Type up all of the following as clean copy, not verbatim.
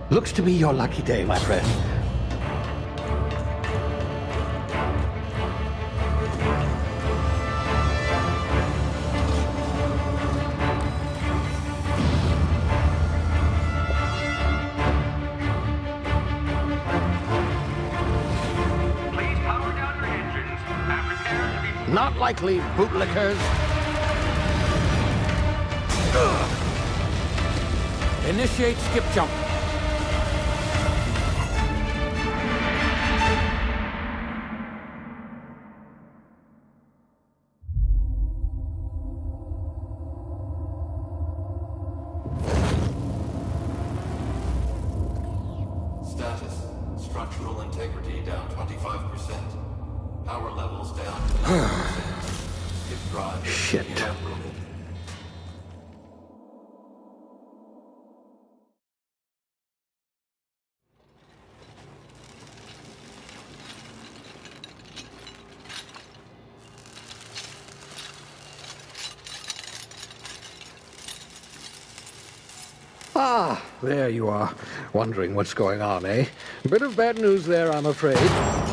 Looks to be your lucky day, my friend. Please power down your engines and prepare to be... Not likely, bootlickers. Initiate skip jump. Status. Structural integrity down 25%. Power levels down 90%. Skip drive Shit. inoperable. Ah, there you are. Wondering what's going on, eh? Bit of bad news there, I'm afraid.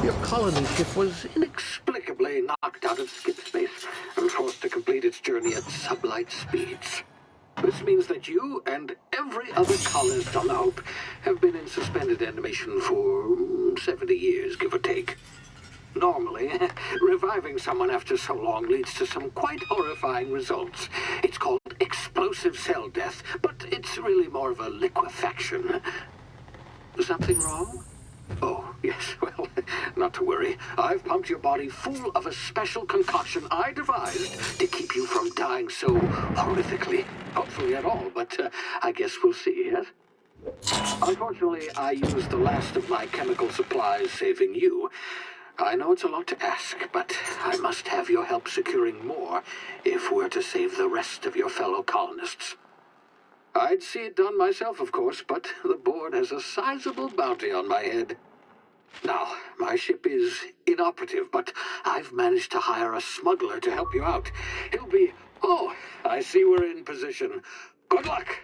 Your colony ship was inexplicably knocked out of skip space and forced to complete its journey at sublight speeds. This means that you and every other colonist on the Hope have been in suspended animation for 70 years, give or take. Normally, reviving someone after so long leads to some quite horrifying results. It's called explosive cell death, but it's really more of a liquefaction. Something wrong? Oh, yes, well, not to worry. I've pumped your body full of a special concoction I devised to keep you from dying so horrifically. Hopefully at all, but I guess we'll see, yes? Unfortunately, I used the last of my chemical supplies saving you. I know it's a lot to ask, but I must have your help securing more if we're to save the rest of your fellow colonists. I'd see it done myself, of course, but the board has a sizable bounty on my head. Now, my ship is inoperative, but I've managed to hire a smuggler to help you out. He'll be... Oh, I see we're in position. Good luck!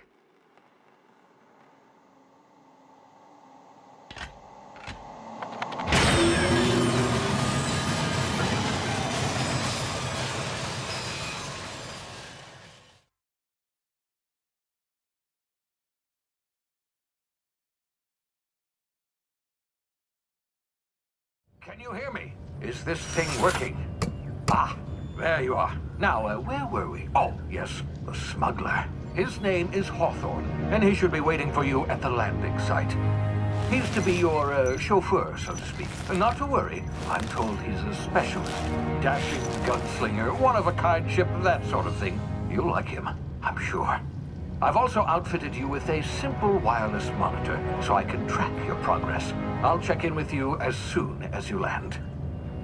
Can you hear me? Is this thing working? Ah, there you are. Now, where were we? Oh, yes, the smuggler. His name is Hawthorne, and he should be waiting for you at the landing site. He's to be your chauffeur, so to speak. Not to worry, I'm told he's a specialist. Dashing gunslinger, one-of-a-kind ship, that sort of thing. You'll like him, I'm sure. I've also outfitted you with a simple wireless monitor, so I can track your progress. I'll check in with you as soon as you land.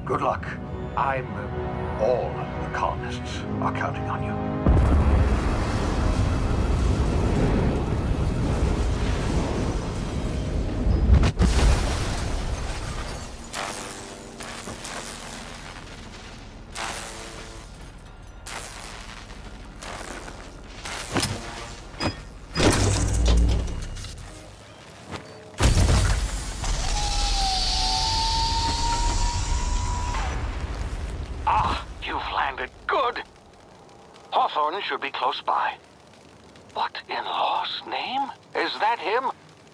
Good luck. All the colonists are counting on you. Halcyon should be close by. What in law's name? Is that him?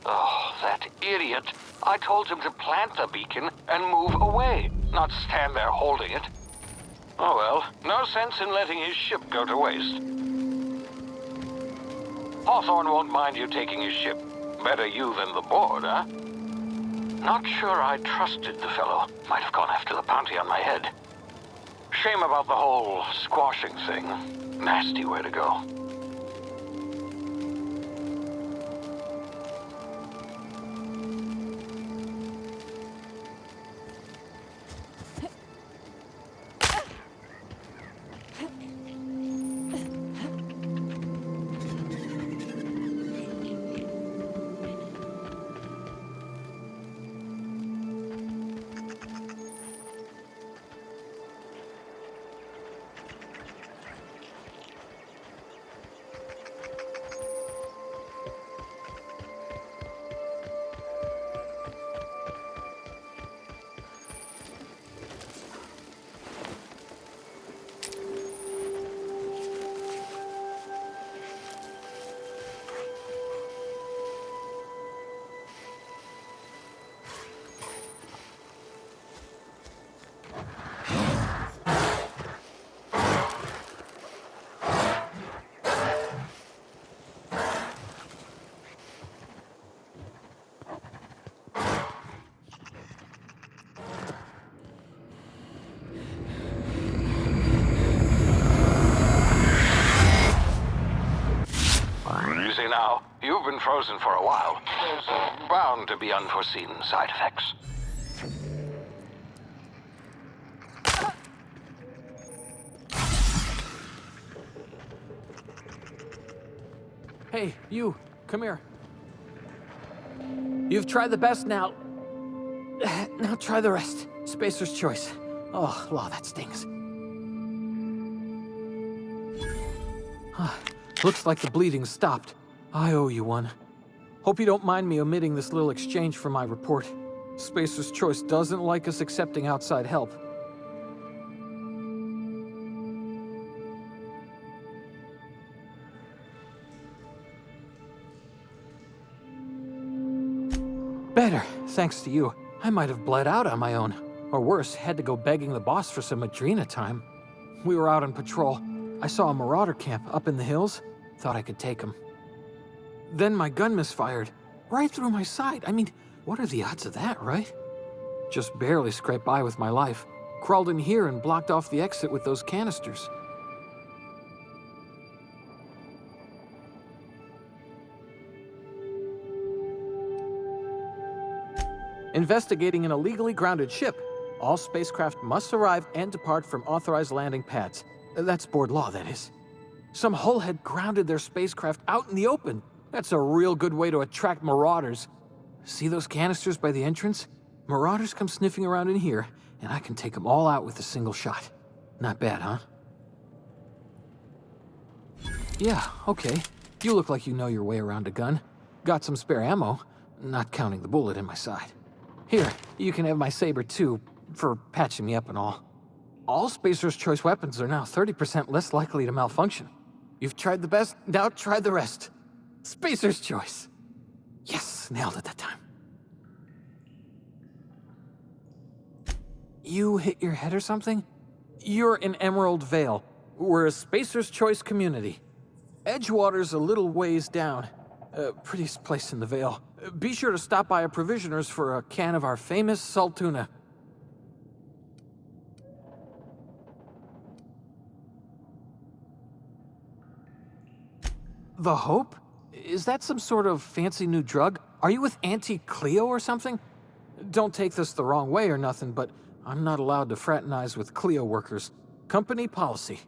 Oh, that idiot. I told him to plant the beacon and move away, not stand there holding it. Oh well, no sense in letting his ship go to waste. Hawthorne won't mind you taking his ship. Better you than the board, huh? Not sure I trusted the fellow. Might have gone after the bounty on my head. Shame about the whole squashing thing. Nasty way to go. You've been frozen for a while. There's bound to be unforeseen side effects. Hey, you, come here. You've tried the best now. Now try the rest. Spacer's choice. Oh, wow, that stings. Looks like the bleeding stopped. I owe you one. Hope you don't mind me omitting this little exchange from my report. Spacer's choice doesn't like us accepting outside help. Better, thanks to you. I might have bled out on my own. Or worse, had to go begging the boss for some Adrena time. We were out on patrol. I saw a marauder camp up in the hills. Thought I could take him. Then my gun misfired. Right through my side. I mean, what are the odds of that, right? Just barely scraped by with my life. Crawled in here and blocked off the exit with those canisters. Investigating an illegally grounded ship. All spacecraft must arrive and depart from authorized landing pads. That's board law, that is. Some hull had grounded their spacecraft out in the open. That's a real good way to attract marauders. See those canisters by the entrance? Marauders come sniffing around in here, and I can take them all out with a single shot. Not bad, huh? Yeah, okay. You look like you know your way around a gun. Got some spare ammo, not counting the bullet in my side. Here, you can have my saber too, for patching me up and all. All Spacer's Choice weapons are now 30% less likely to malfunction. You've tried the best, now try the rest. Spacer's Choice. Yes, nailed it that time. You hit your head or something? You're in Emerald Vale. We're a Spacer's Choice community. Edgewater's a little ways down. Prettiest place in the Vale. Be sure to stop by a provisioner's for a can of our famous salt tuna. The Hope? Is that some sort of fancy new drug? Are you with Auntie Cleo or something? Don't take this the wrong way or nothing, but I'm not allowed to fraternize with Cleo workers. Company policy.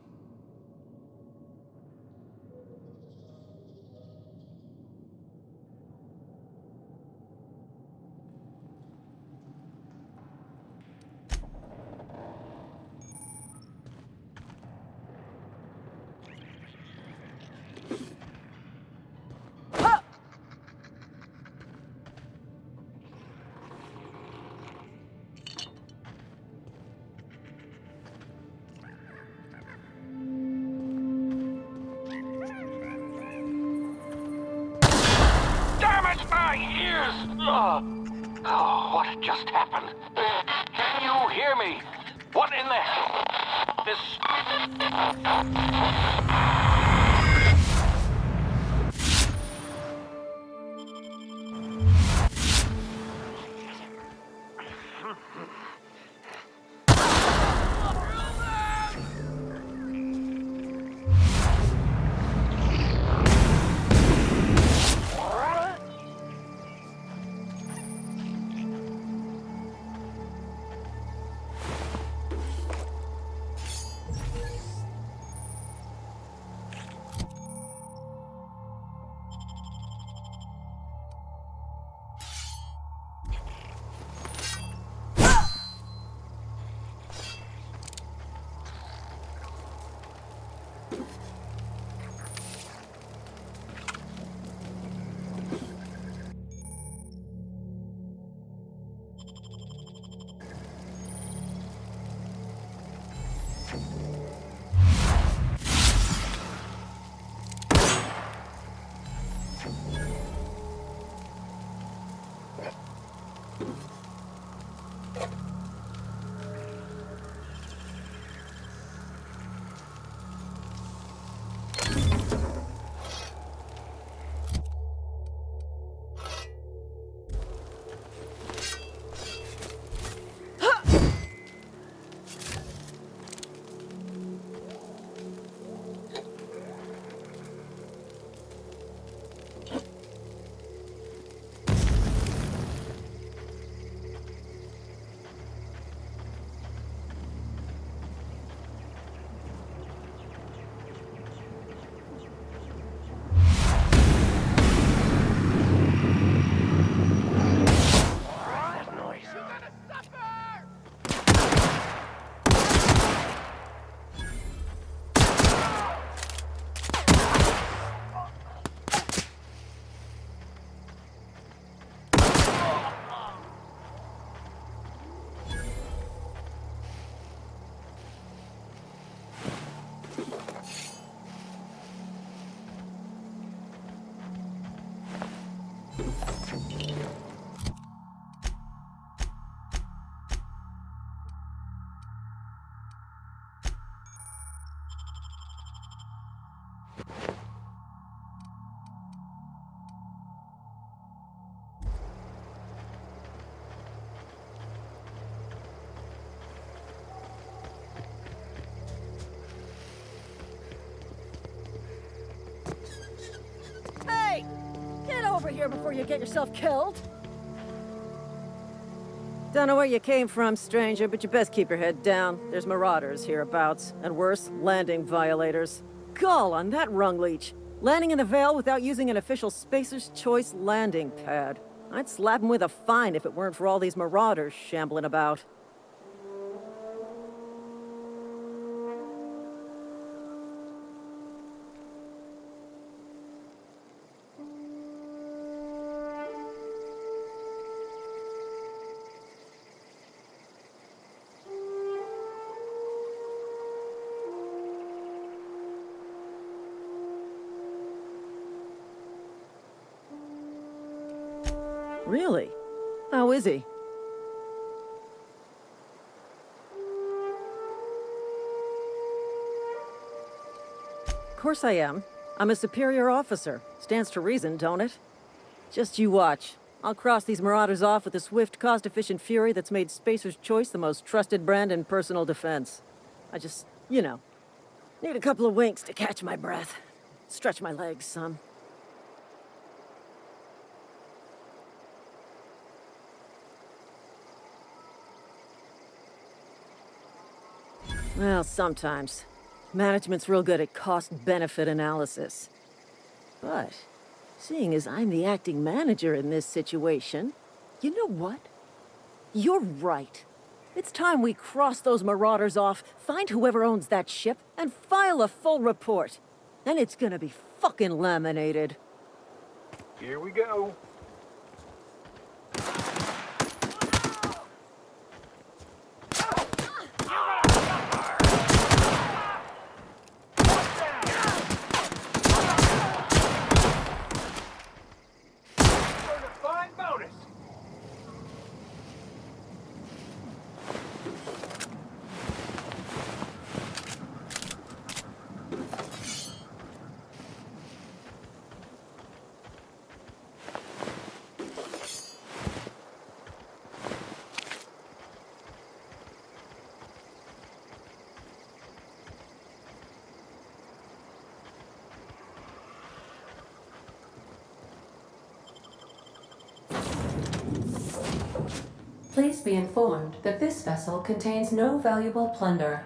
My ears! Oh, what just happened? Can you hear me? What in the hell? Hey! Get over here before you get yourself killed! Don't know where you came from, stranger, but you best keep your head down. There's marauders hereabouts, and worse, landing violators. Gall on that rung leech! Landing in the Vale without using an official Spacer's Choice landing pad. I'd slap him with a fine if it weren't for all these marauders shambling about. Really? How is he? Of course I am. I'm a superior officer. Stands to reason, don't it? Just you watch. I'll cross these marauders off with a swift, cost-efficient fury that's made Spacer's Choice the most trusted brand in personal defense. I just, need a couple of winks to catch my breath. Stretch my legs some. Well, sometimes. Management's real good at cost-benefit analysis. But, seeing as I'm the acting manager in this situation, you know what? You're right. It's time we cross those marauders off, find whoever owns that ship, and file a full report. Then it's gonna be fucking laminated. Here we go. Please be informed that this vessel contains no valuable plunder.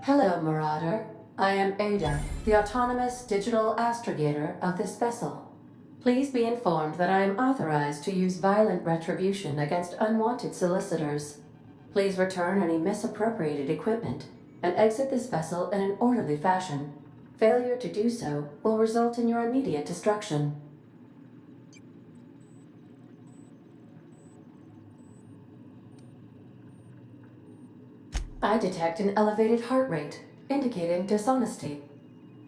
Hello, Marauder. I am Ada, the autonomous digital astrogator of this vessel. Please be informed that I am authorized to use violent retribution against unwanted solicitors. Please return any misappropriated equipment and exit this vessel in an orderly fashion. Failure to do so will result in your immediate destruction. I detect an elevated heart rate, indicating dishonesty.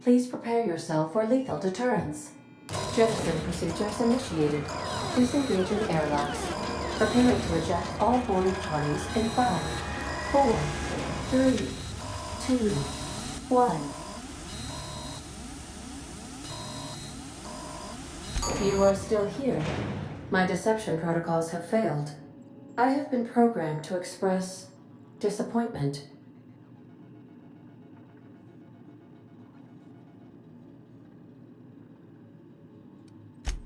Please prepare yourself for lethal deterrence. Jettison procedures initiated. Disengaging airlocks. Preparing to eject all boarding parties in 5, 4, 3, 2, 1. You are still here. My deception protocols have failed. I have been programmed to express disappointment.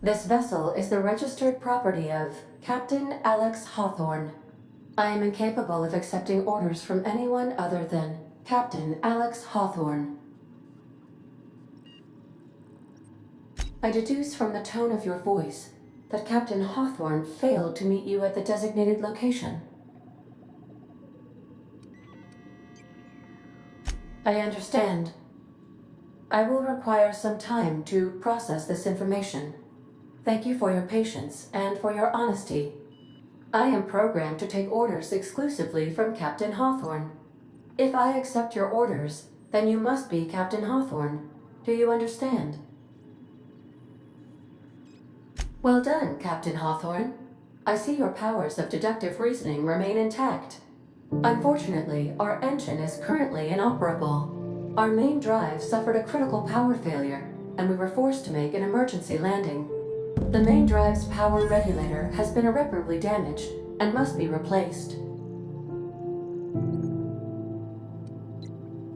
This vessel is the registered property of Captain Alex Hawthorne. I am incapable of accepting orders from anyone other than Captain Alex Hawthorne. I deduce from the tone of your voice that Captain Hawthorne failed to meet you at the designated location. I understand. I will require some time to process this information. Thank you for your patience and for your honesty. I am programmed to take orders exclusively from Captain Hawthorne. If I accept your orders, then you must be Captain Hawthorne. Do you understand? Well done, Captain Hawthorne. I see your powers of deductive reasoning remain intact. Unfortunately, our engine is currently inoperable. Our main drive suffered a critical power failure, and we were forced to make an emergency landing. The main drive's power regulator has been irreparably damaged and must be replaced.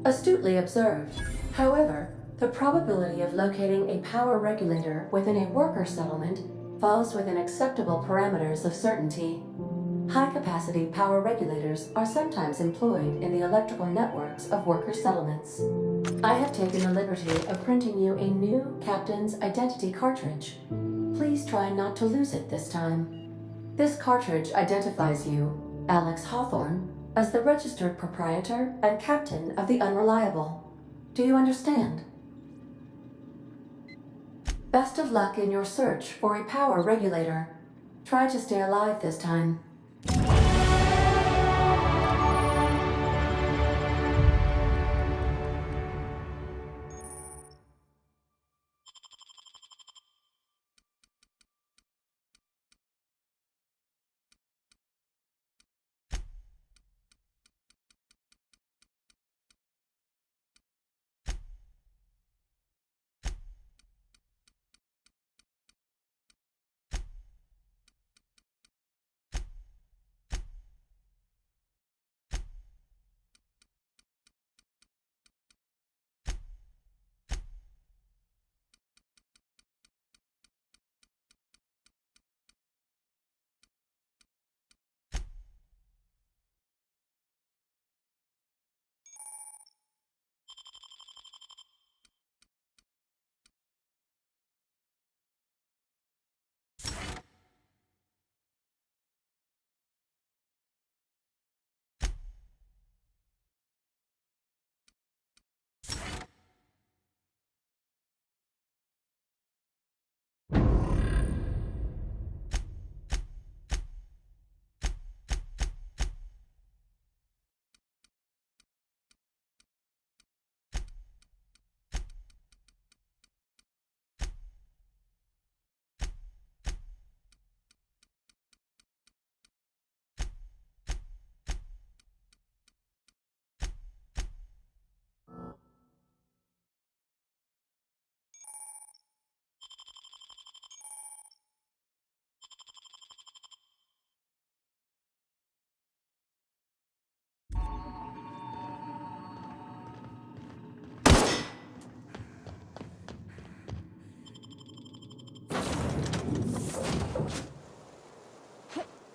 Astutely observed. However, the probability of locating a power regulator within a worker settlement falls within acceptable parameters of certainty. High-capacity power regulators are sometimes employed in the electrical networks of worker settlements. I have taken the liberty of printing you a new Captain's Identity cartridge. Please try not to lose it this time. This cartridge identifies you, Alex Hawthorne, as the registered proprietor and captain of the Unreliable. Do you understand? Best of luck in your search for a power regulator. Try to stay alive this time.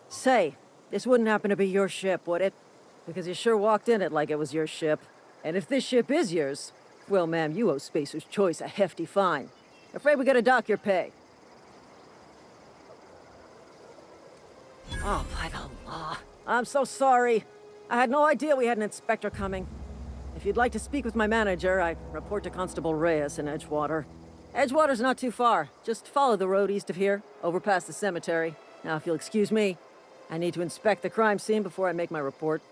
Say, this wouldn't happen to be your ship, would it? Because you sure walked in it like it was your ship. And if this ship is yours, well, ma'am, you owe Spacer's Choice a hefty fine. Afraid we gotta dock your pay. Oh, by the law. I'm so sorry. I had no idea we had an inspector coming. If you'd like to speak with my manager, I report to Constable Reyes in Edgewater. Edgewater's not too far. Just follow the road east of here, over past the cemetery. Now, if you'll excuse me, I need to inspect the crime scene before I make my report.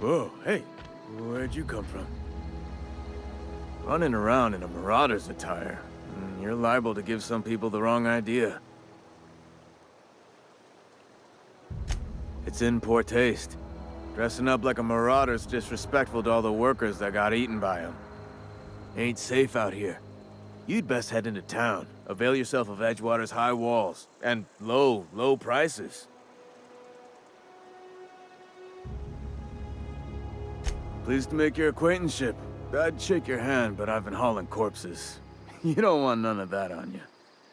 Whoa, hey, where'd you come from? Running around in a marauder's attire. You're liable to give some people the wrong idea. It's in poor taste. Dressing up like a marauder's disrespectful to all the workers that got eaten by them. Ain't safe out here. You'd best head into town. Avail yourself of Edgewater's high walls. And low prices. Pleased to make your acquaintanceship. I'd shake your hand, but I've been hauling corpses. You don't want none of that on you.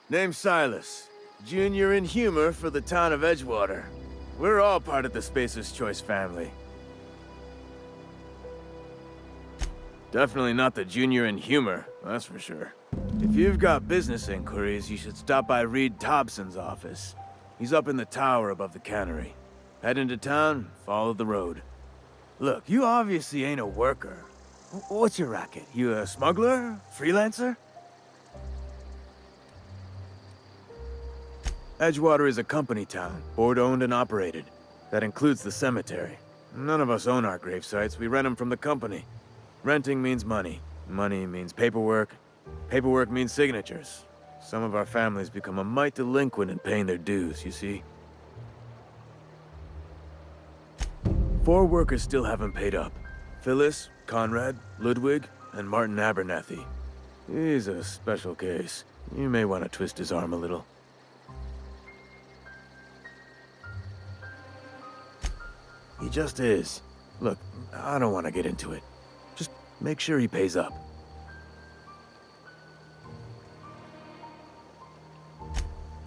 Name's Silas. Junior in humor for the town of Edgewater. We're all part of the Spacer's Choice family. Definitely not the junior in humor, that's for sure. If you've got business inquiries, you should stop by Reed Thompson's office. He's up in the tower above the cannery. Head into town, follow the road. Look, you obviously ain't a worker. What's your racket? You a smuggler? Freelancer? Edgewater is a company town, board-owned and operated. That includes the cemetery. None of us own our grave sites, we rent them from the company. Renting means money. Money means paperwork. Paperwork means signatures. Some of our families become a mite delinquent in paying their dues, you see? 4 workers still haven't paid up. Phyllis, Conrad, Ludwig, and Martin Abernathy. He's a special case. You may want to twist his arm a little. He just is. Look, I don't want to get into it. Just make sure he pays up.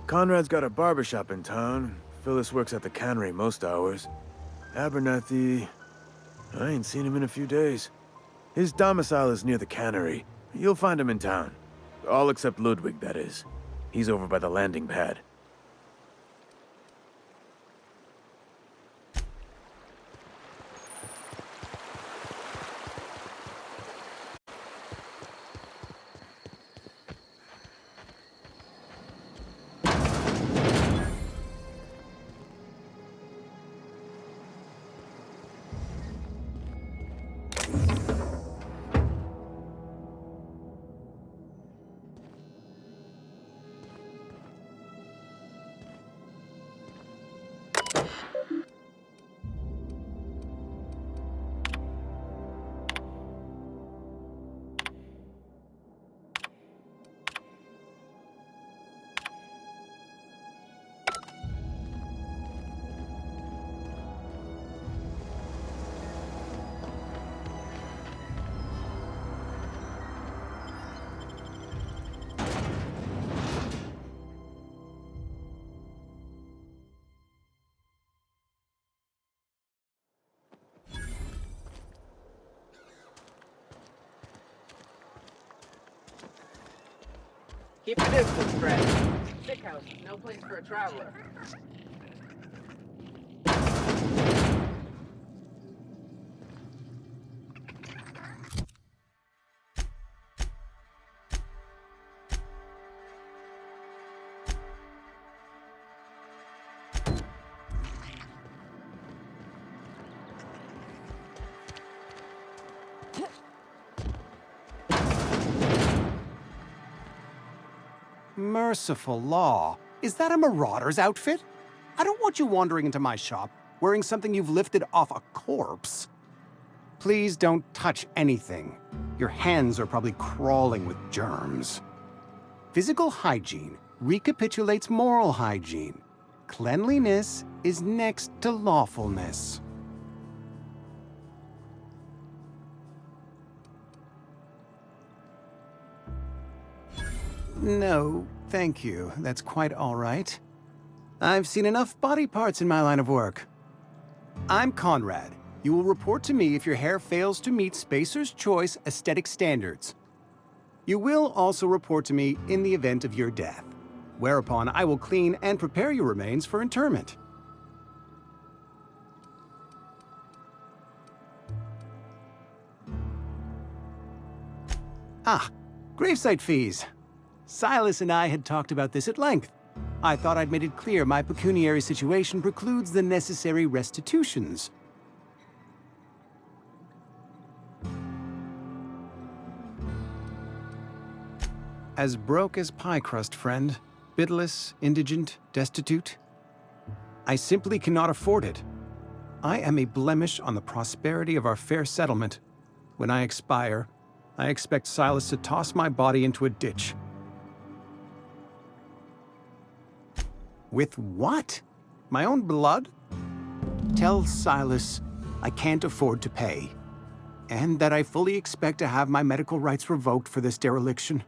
Conrad's got a barbershop in town. Phyllis works at the cannery most hours. Abernathy... I ain't seen him in a few days. His domicile is near the cannery. You'll find him in town. All except Ludwig, that is. He's over by the landing pad. Keep your distance, Fred. Sick house is no place for a traveler. Merciful law. Is that a marauder's outfit? I don't want you wandering into my shop wearing something you've lifted off a corpse. Please don't touch anything. Your hands are probably crawling with germs. Physical hygiene recapitulates moral hygiene. Cleanliness is next to lawfulness. No, thank you. That's quite all right. I've seen enough body parts in my line of work. I'm Conrad. You will report to me if your hair fails to meet Spacer's Choice aesthetic standards. You will also report to me in the event of your death, whereupon I will clean and prepare your remains for interment. Ah, gravesite fees. Silas and I had talked about this at length. I thought I'd made it clear my pecuniary situation precludes the necessary restitutions. As broke as pie crust, friend. Bitless, indigent, destitute. I simply cannot afford it. I am a blemish on the prosperity of our fair settlement. When I expire, I expect Silas to toss my body into a ditch. With what? My own blood? Tell Silas I can't afford to pay, and that I fully expect to have my medical rights revoked for this dereliction.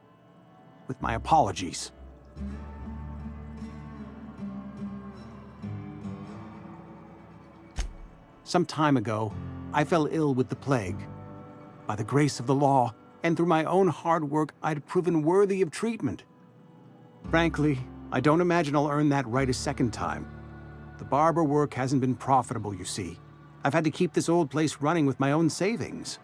With my apologies. Some time ago, I fell ill with the plague. By the grace of the law, and through my own hard work, I'd proven worthy of treatment. Frankly, I don't imagine I'll earn that right a second time. The barber work hasn't been profitable, you see. I've had to keep this old place running with my own savings.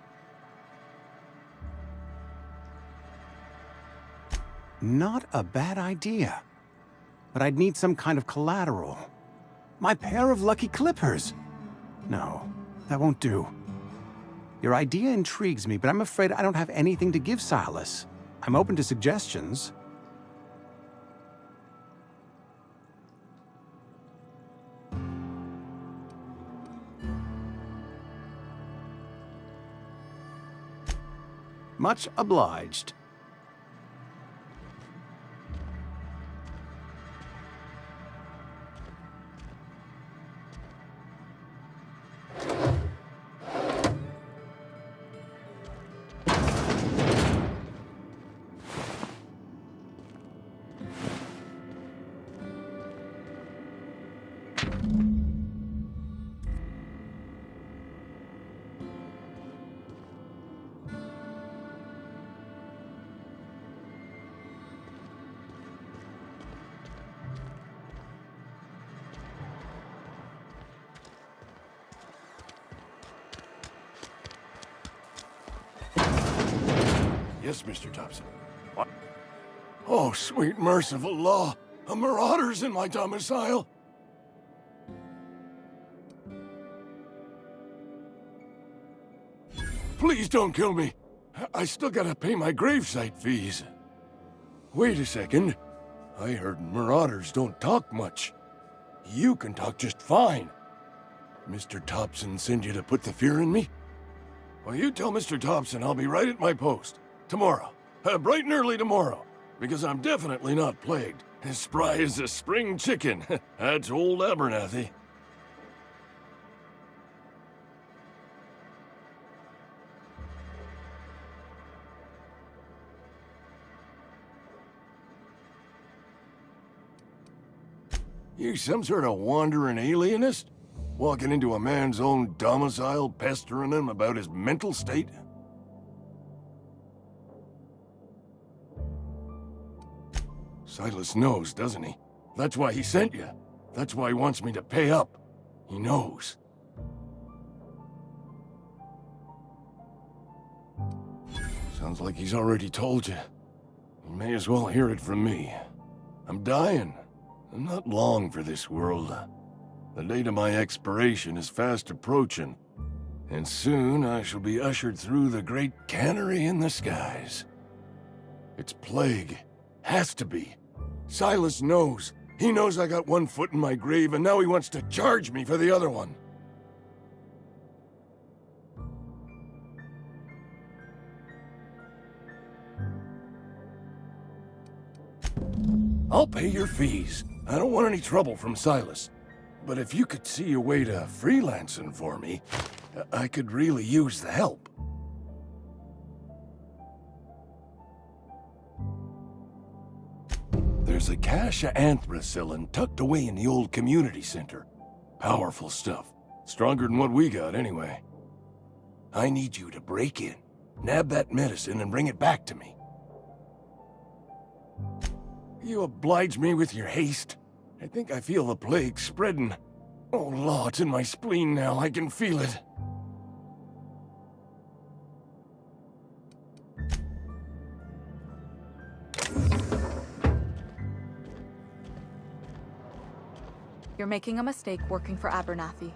Not a bad idea. But I'd need some kind of collateral. My pair of lucky clippers! No, that won't do. Your idea intrigues me, but I'm afraid I don't have anything to give Silas. I'm open to suggestions. Much obliged. Yes, Mr. Thompson. What? Oh, sweet merciful law! A marauder's in my domicile! Please don't kill me. I still gotta pay my gravesite fees. Wait a second. I heard marauders don't talk much. You can talk just fine. Mr. Thompson send you to put the fear in me? Well, you tell Mr. Thompson I'll be right at my post. Tomorrow. Bright and early tomorrow. Because I'm definitely not plagued. As spry as a spring chicken. That's old Abernathy. You some sort of wandering alienist? Walking into a man's own domicile, pestering him about his mental state? Silas knows, doesn't he? That's why he sent you. That's why he wants me to pay up. He knows. Sounds like he's already told you. You may as well hear it from me. I'm dying. I'm not long for this world. The date of my expiration is fast approaching, and soon I shall be ushered through the great cannery in the skies. It's plague. Has to be. Silas knows. He knows I got one foot in my grave, and now he wants to charge me for the other one. I'll pay your fees. I don't want any trouble from Silas. But if you could see a way to freelancing for me, I could really use the help. There's a cache of anthracillin tucked away in the old community center. Powerful stuff. Stronger than what we got, anyway. I need you to break in, nab that medicine, and bring it back to me. You oblige me with your haste. I think I feel the plague spreading. Oh, law, it's in my spleen now. I can feel it. You're making a mistake working for Abernathy.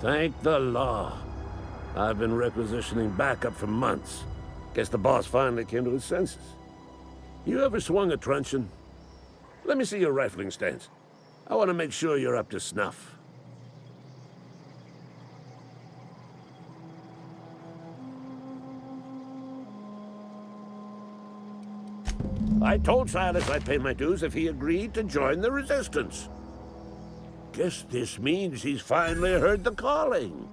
Thank the law. I've been requisitioning backup for months. Guess the boss finally came to his senses. You ever swung a truncheon? Let me see your rifling stance. I want to make sure you're up to snuff. I told Silas I'd pay my dues if he agreed to join the Resistance. Guess this means he's finally heard the calling.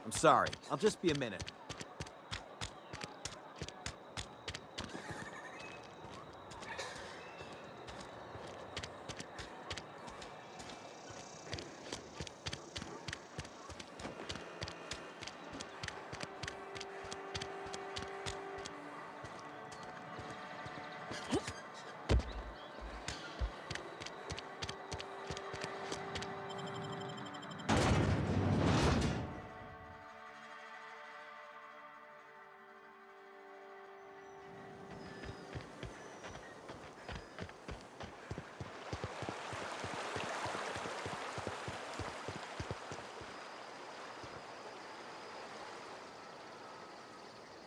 I'm sorry. I'll just be a minute.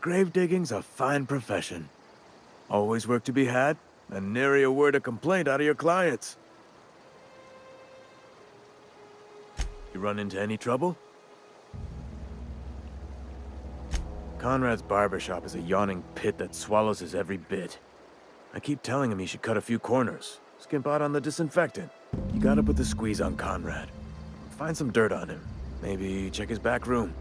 Grave digging's a fine profession. Always work to be had, and nary a word of complaint out of your clients. You run into any trouble? Conrad's barbershop is a yawning pit that swallows his every bit. I keep telling him he should cut a few corners, skimp out on the disinfectant. You gotta put the squeeze on Conrad. Find some dirt on him. Maybe check his back room.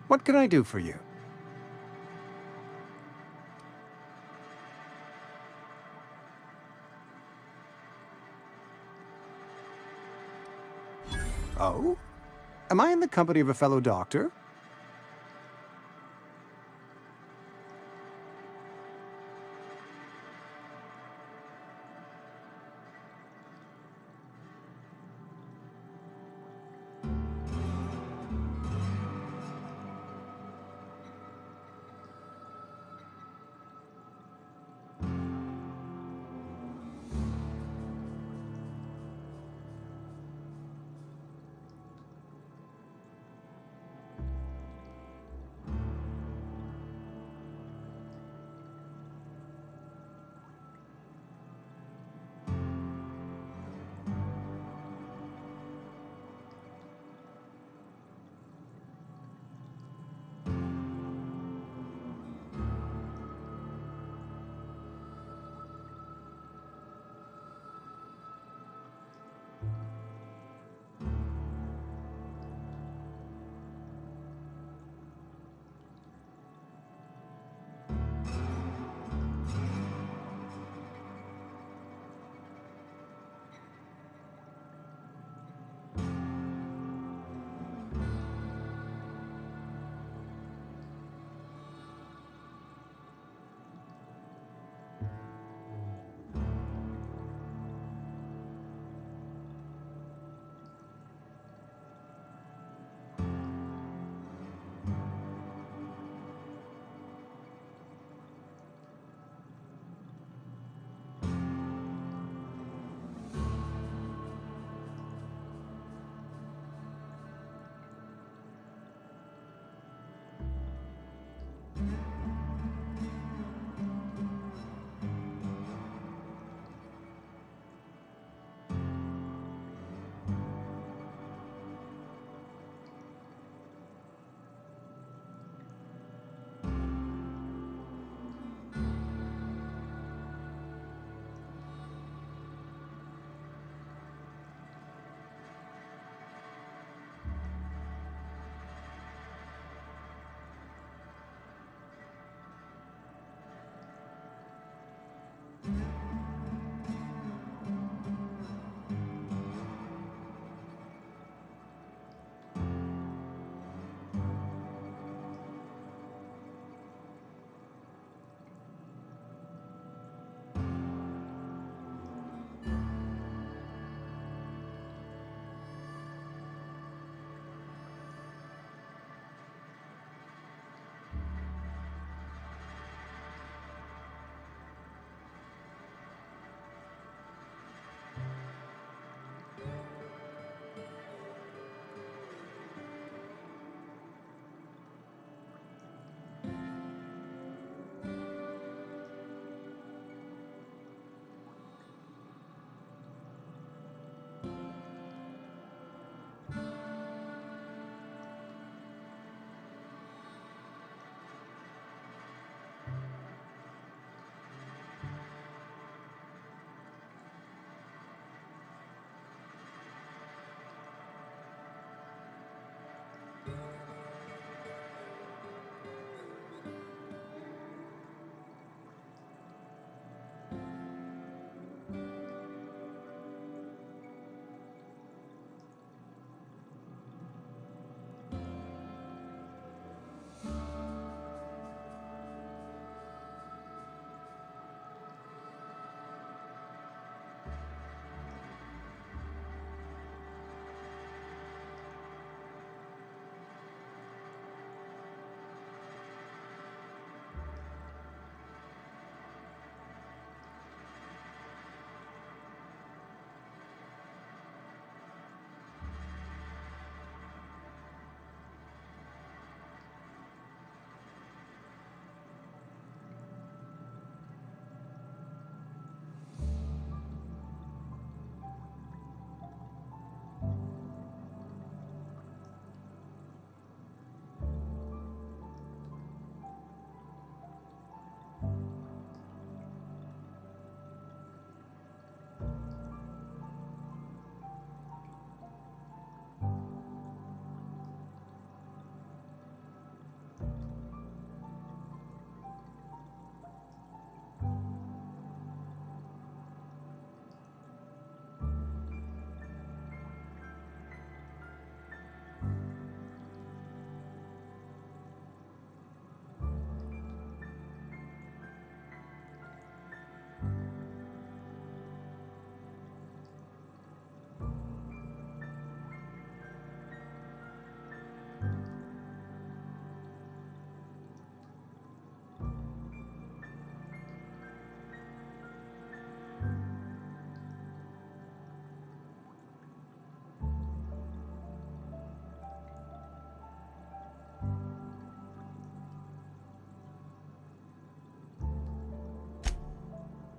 What can I do for you? Oh? Am I in the company of a fellow doctor?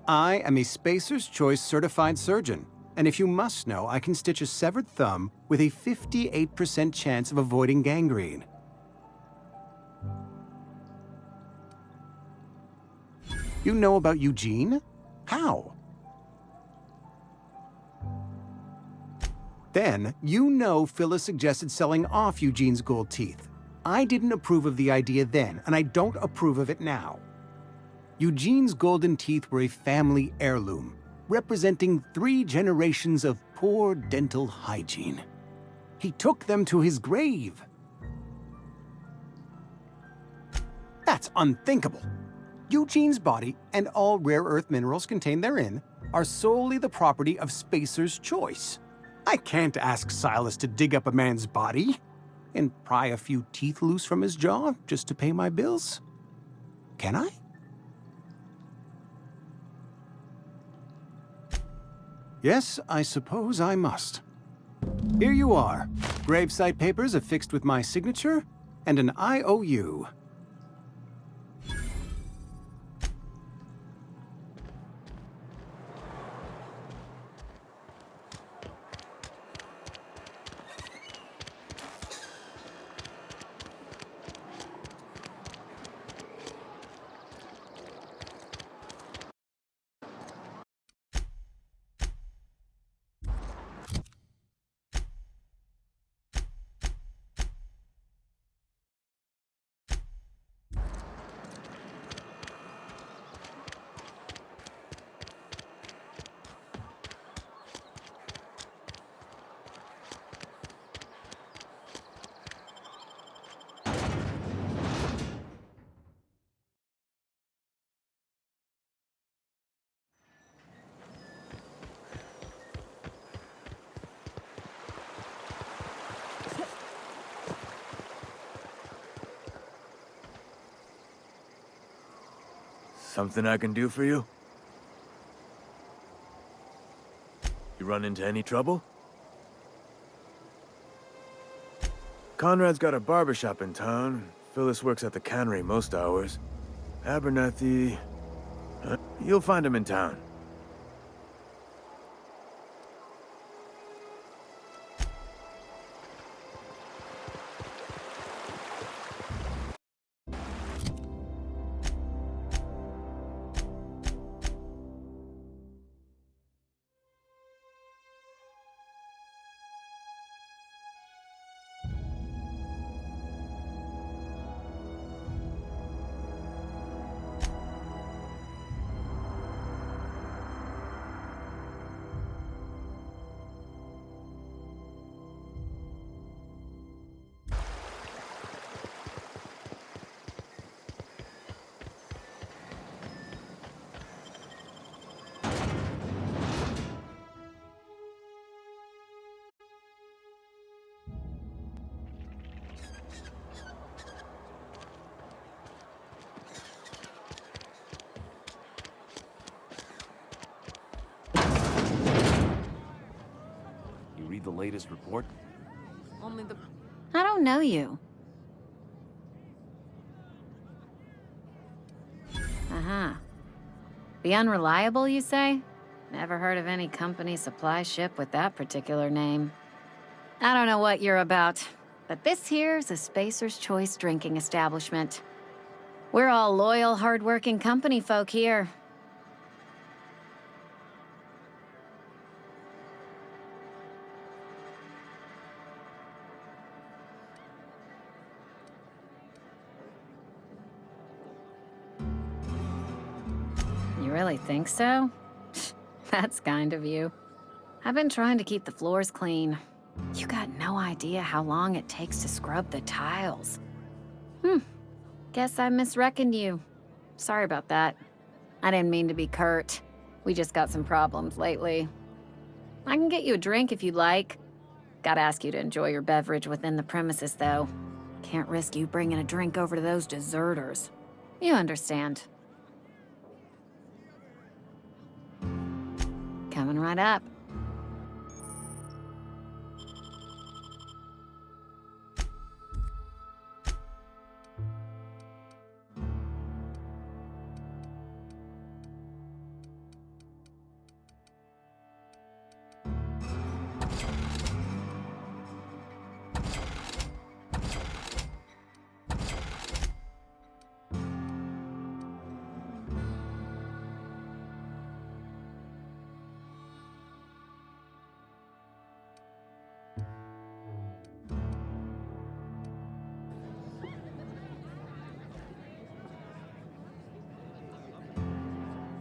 I am a Spacer's Choice certified surgeon, and if you must know, I can stitch a severed thumb with a 58% chance of avoiding gangrene. You know about Eugene? How? Then, you know Phyllis suggested selling off Eugene's gold teeth. I didn't approve of the idea then, and I don't approve of it now. Eugene's golden teeth were a family heirloom, representing 3 generations of poor dental hygiene. He took them to his grave. That's unthinkable. Eugene's body and all rare earth minerals contained therein are solely the property of Spacer's Choice. I can't ask Silas to dig up a man's body and pry a few teeth loose from his jaw just to pay my bills. Can I? Yes, I suppose I must. Here you are. Gravesite papers affixed with my signature and an IOU. Something I can do for you? You run into any trouble? Conrad's got a barbershop in town. Phyllis works at the cannery most hours. Abernathy... you'll find him in town. The latest report? Only the... I don't know you. Uh-huh. The Unreliable, you say? Never heard of any company supply ship with that particular name. I don't know what you're about, but this here's a Spacer's Choice drinking establishment. We're all loyal, hard-working company folk here. You really think so? That's kind of you. I've been trying to keep the floors clean. You got no idea how long it takes to scrub the tiles. Guess I misreckoned you. Sorry about that. I didn't mean to be curt. We just got some problems lately. I can get you a drink if you'd like. Gotta ask you to enjoy your beverage within the premises, though. Can't risk you bringing a drink over to those deserters. You understand. Coming right up.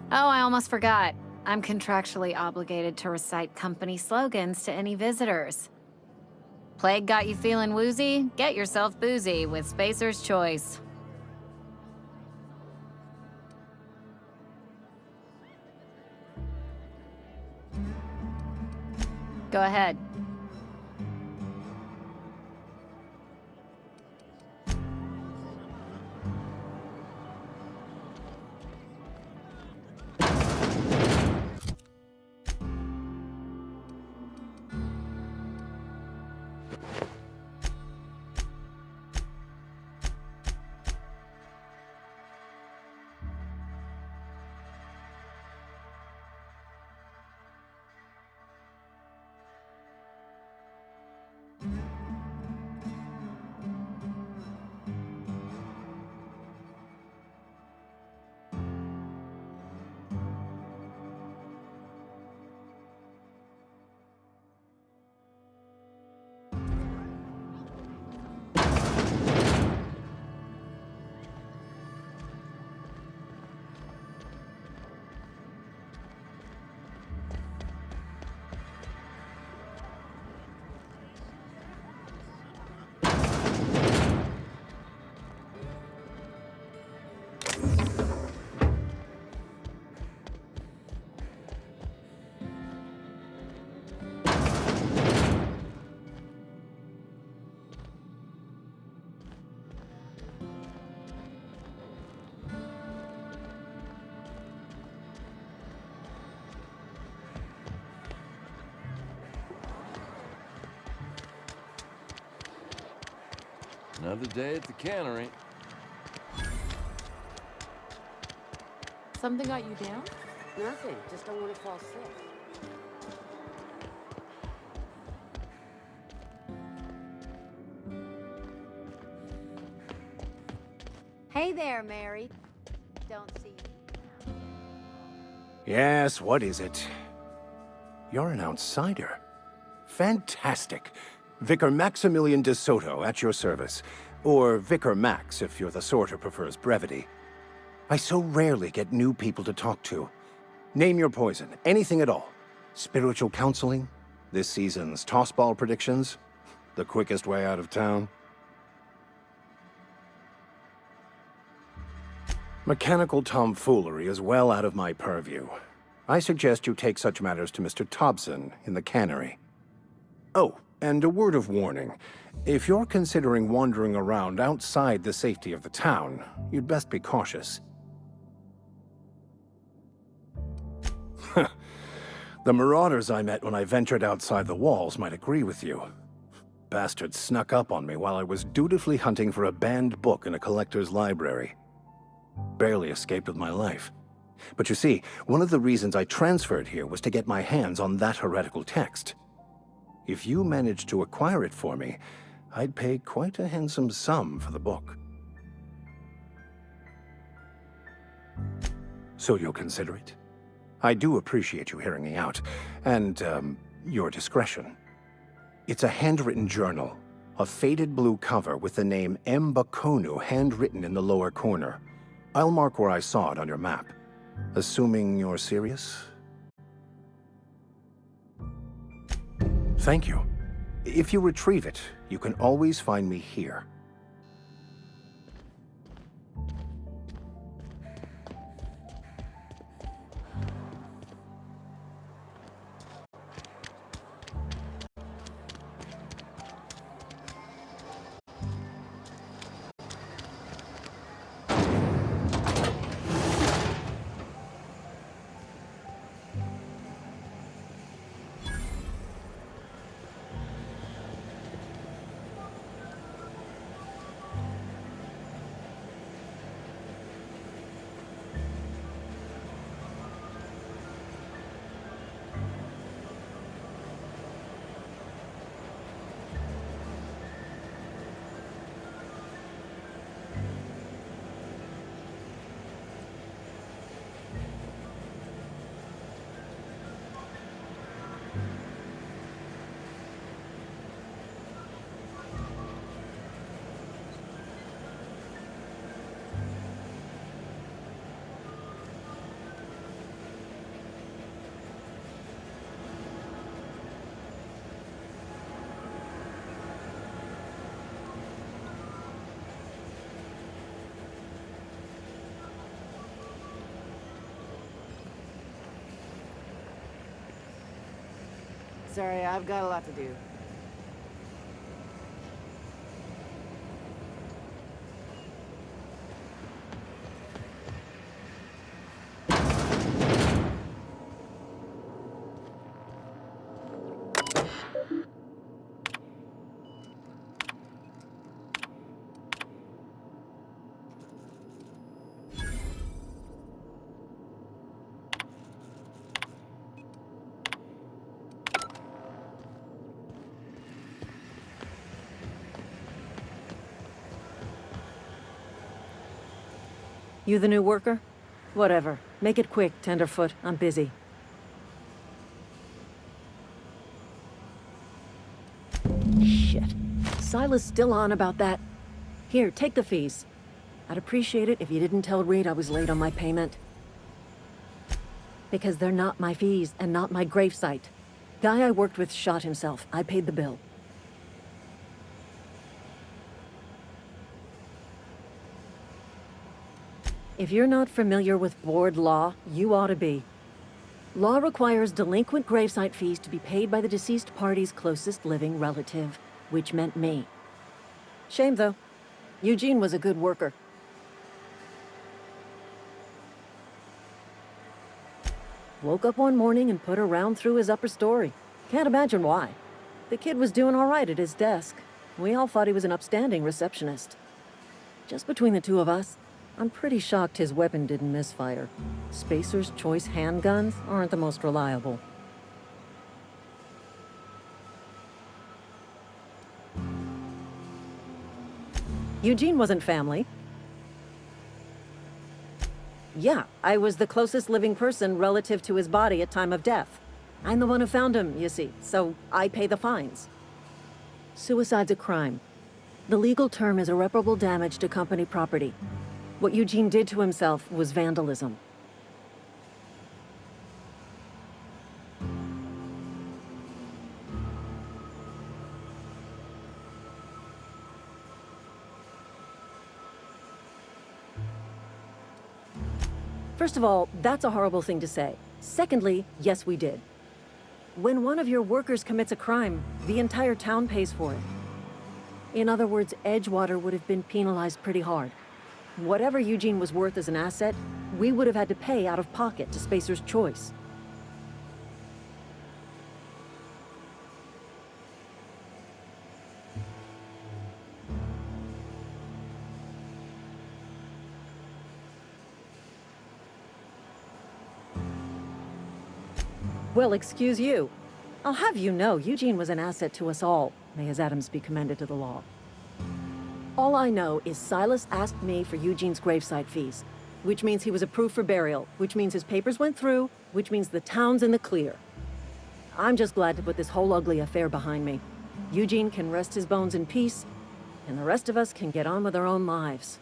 Oh, I almost forgot. I'm contractually obligated to recite company slogans to any visitors. Plague got you feeling woozy? Get yourself boozy with Spacer's Choice. Go ahead. Another day at the cannery. Something got you down? Nothing. Just don't want to fall sick. Hey there, Mary. Don't see you. Yes, what is it? You're an outsider. Fantastic. Vicar Maximilian de Soto at your service. Or Vicar Max, if you're the sort who prefers brevity. I so rarely get new people to talk to. Name your poison, anything at all. Spiritual counseling? This season's tossball predictions? The quickest way out of town? Mechanical tomfoolery is well out of my purview. I suggest you take such matters to Mr. Thompson in the cannery. Oh, and a word of warning. If you're considering wandering around outside the safety of the town, you'd best be cautious. The marauders I met when I ventured outside the walls might agree with you. Bastards snuck up on me while I was dutifully hunting for a banned book in a collector's library. Barely escaped with my life. But you see, one of the reasons I transferred here was to get my hands on that heretical text. If you managed to acquire it for me, I'd pay quite a handsome sum for the book. So you'll consider it? I do appreciate you hearing me out, and, your discretion. It's a handwritten journal, a faded blue cover with the name M. Bakonu handwritten in the lower corner. I'll mark where I saw it on your map. Assuming you're serious? Thank you. If you retrieve it, you can always find me here. Sorry, I've got a lot to do. You the new worker? Whatever. Make it quick, Tenderfoot. I'm busy. Shit. Silas still on about that. Here, take the fees. I'd appreciate it if you didn't tell Reed I was late on my payment. Because they're not my fees and not my gravesite. Guy I worked with shot himself. I paid the bill. If you're not familiar with board law, you ought to be. Law requires delinquent gravesite fees to be paid by the deceased party's closest living relative, which meant me. Shame, though. Eugene was a good worker. Woke up one morning and put a round through his upper story. Can't imagine why. The kid was doing all right at his desk. We all thought he was an upstanding receptionist. Just between the two of us, I'm pretty shocked his weapon didn't misfire. Spacer's Choice handguns aren't the most reliable. Eugene wasn't family. Yeah, I was the closest living person relative to his body at time of death. I'm the one who found him, you see, so I pay the fines. Suicide's a crime. The legal term is irreparable damage to company property. What Eugene did to himself was vandalism. First of all, that's a horrible thing to say. Secondly, yes, we did. When one of your workers commits a crime, the entire town pays for it. In other words, Edgewater would have been penalized pretty hard. Whatever Eugene was worth as an asset, we would have had to pay out of pocket to Spacer's Choice. Well, excuse you. I'll have you know, Eugene was an asset to us all. May his atoms be commended to the law. All I know is Silas asked me for Eugene's gravesite fees, which means he was approved for burial, which means his papers went through, which means the town's in the clear. I'm just glad to put this whole ugly affair behind me. Eugene can rest his bones in peace, and the rest of us can get on with our own lives.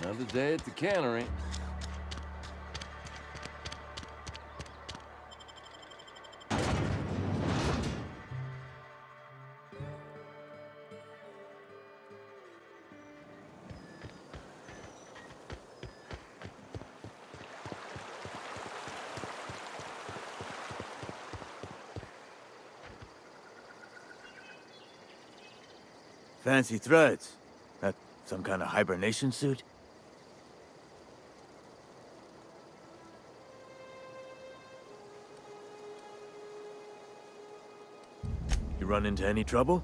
Another day at the cannery. Fancy threads. That some kind of hibernation suit? You run into any trouble?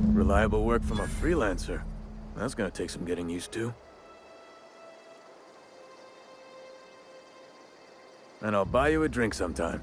Reliable work from a freelancer. That's gonna take some getting used to. and I'll buy you a drink sometime.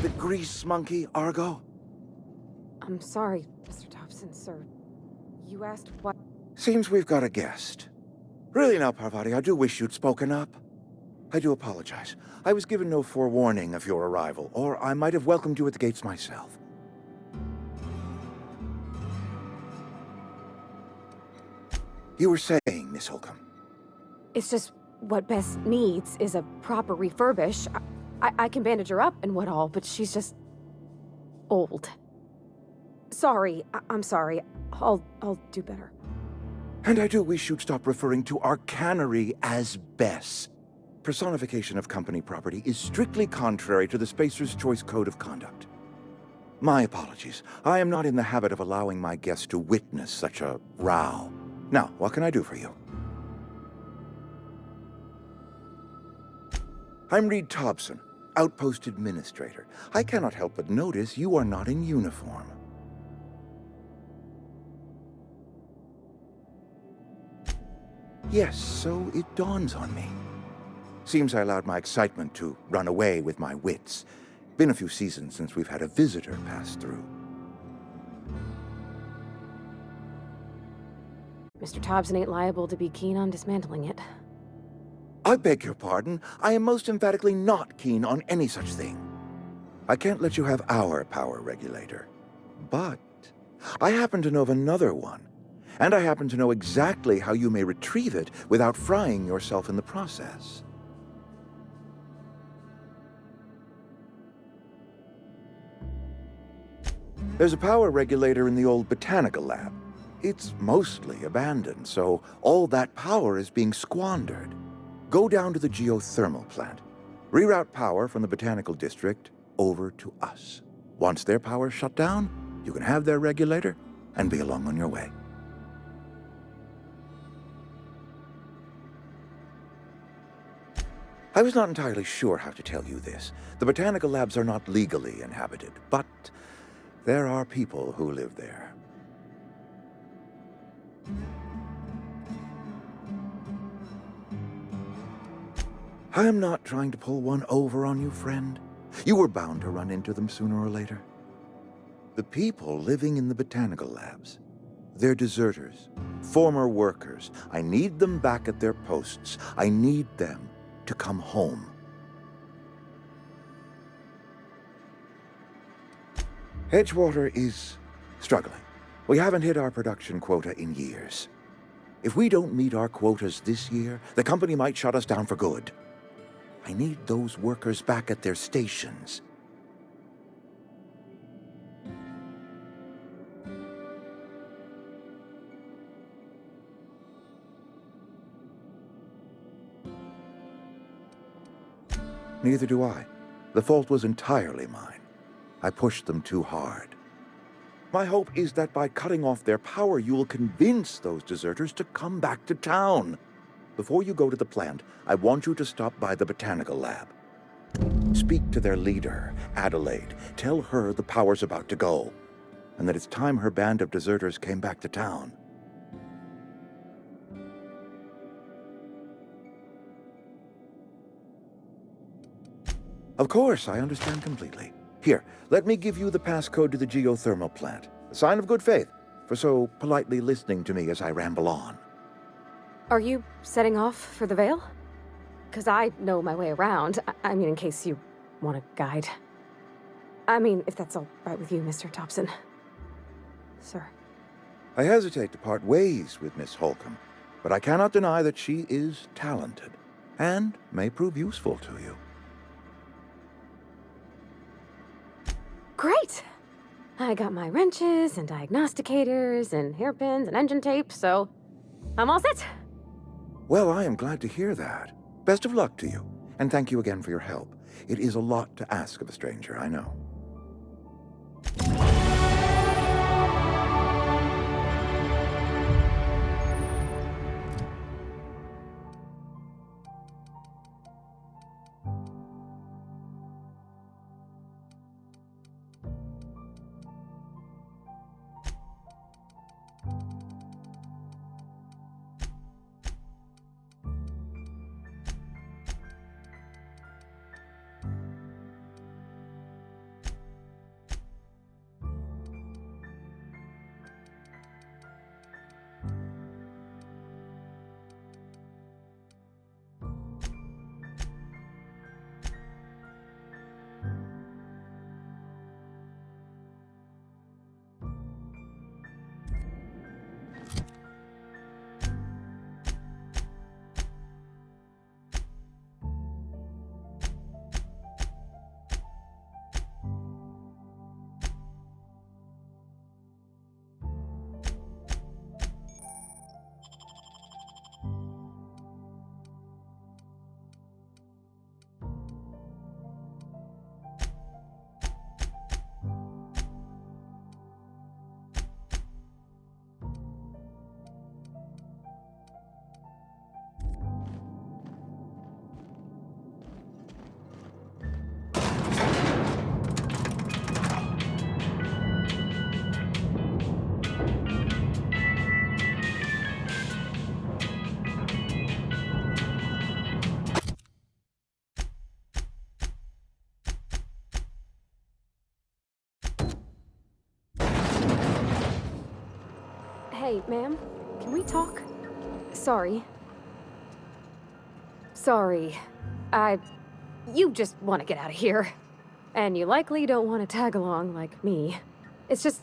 The grease monkey, Argo? I'm sorry, Mr. Thompson, sir. You asked what... Seems we've got a guest. Really now, Parvati, I do wish you'd spoken up. I do apologize. I was given no forewarning of your arrival, or I might have welcomed you at the gates myself. You were saying, Miss Holcomb. It's just what Bess needs is a proper refurbish. I can bandage her up and what all, but she's just... old. Sorry, I'm sorry. I'll do better. And I do wish you'd stop referring to our cannery as Bess. Personification of company property is strictly contrary to the Spacer's Choice Code of Conduct. My apologies. I am not in the habit of allowing my guests to witness such a row. Now, what can I do for you? I'm Reed Thompson, Outpost Administrator. I cannot help but notice you are not in uniform. Yes, so it dawns on me. Seems I allowed my excitement to run away with my wits. Been a few seasons since we've had a visitor pass through. Mr. Thompson ain't liable to be keen on dismantling it. I beg your pardon. I am most emphatically not keen on any such thing. I can't let you have our power regulator. But I happen to know of another one. And I happen to know exactly how you may retrieve it without frying yourself in the process. There's a power regulator in the old botanical lab. It's mostly abandoned, so all that power is being squandered. Go down to the geothermal plant. Reroute power from the botanical district over to us. Once their power's shut down, you can have their regulator and be along on your way. I was not entirely sure how to tell you this. The botanical labs are not legally inhabited, but there are people who live there. I am not trying to pull one over on you, friend. You were bound to run into them sooner or later. The people living in the botanical labs, they're deserters, former workers. I need them back at their posts. I need them to come home. Edgewater is struggling. We haven't hit our production quota in years. If we don't meet our quotas this year, the company might shut us down for good. I need those workers back at their stations. Neither do I. The fault was entirely mine. I pushed them too hard. My hope is that by cutting off their power, you will convince those deserters to come back to town. Before you go to the plant, I want you to stop by the botanical lab. Speak to their leader, Adelaide. Tell her the power's about to go, and that it's time her band of deserters came back to town. Of course, I understand completely. Here, let me give you the passcode to the geothermal plant. A sign of good faith for so politely listening to me as I ramble on. Are you setting off for the Vale? Because I know my way around. I mean, in case you want a guide. I mean, if that's all right with you, Mr. Thompson. sir. I hesitate to part ways with Miss Holcomb, but I cannot deny that she is talented and may prove useful to you. Great! I got my wrenches and diagnosticators and hairpins and engine tape, so I'm all set. Well, I am glad to hear that. Best of luck to you, and thank you again for your help. It is a lot to ask of a stranger, I know. Hey, ma'am, can we talk? Sorry. Sorry. You just want to get out of here. And you likely don't want to tag along like me. It's just,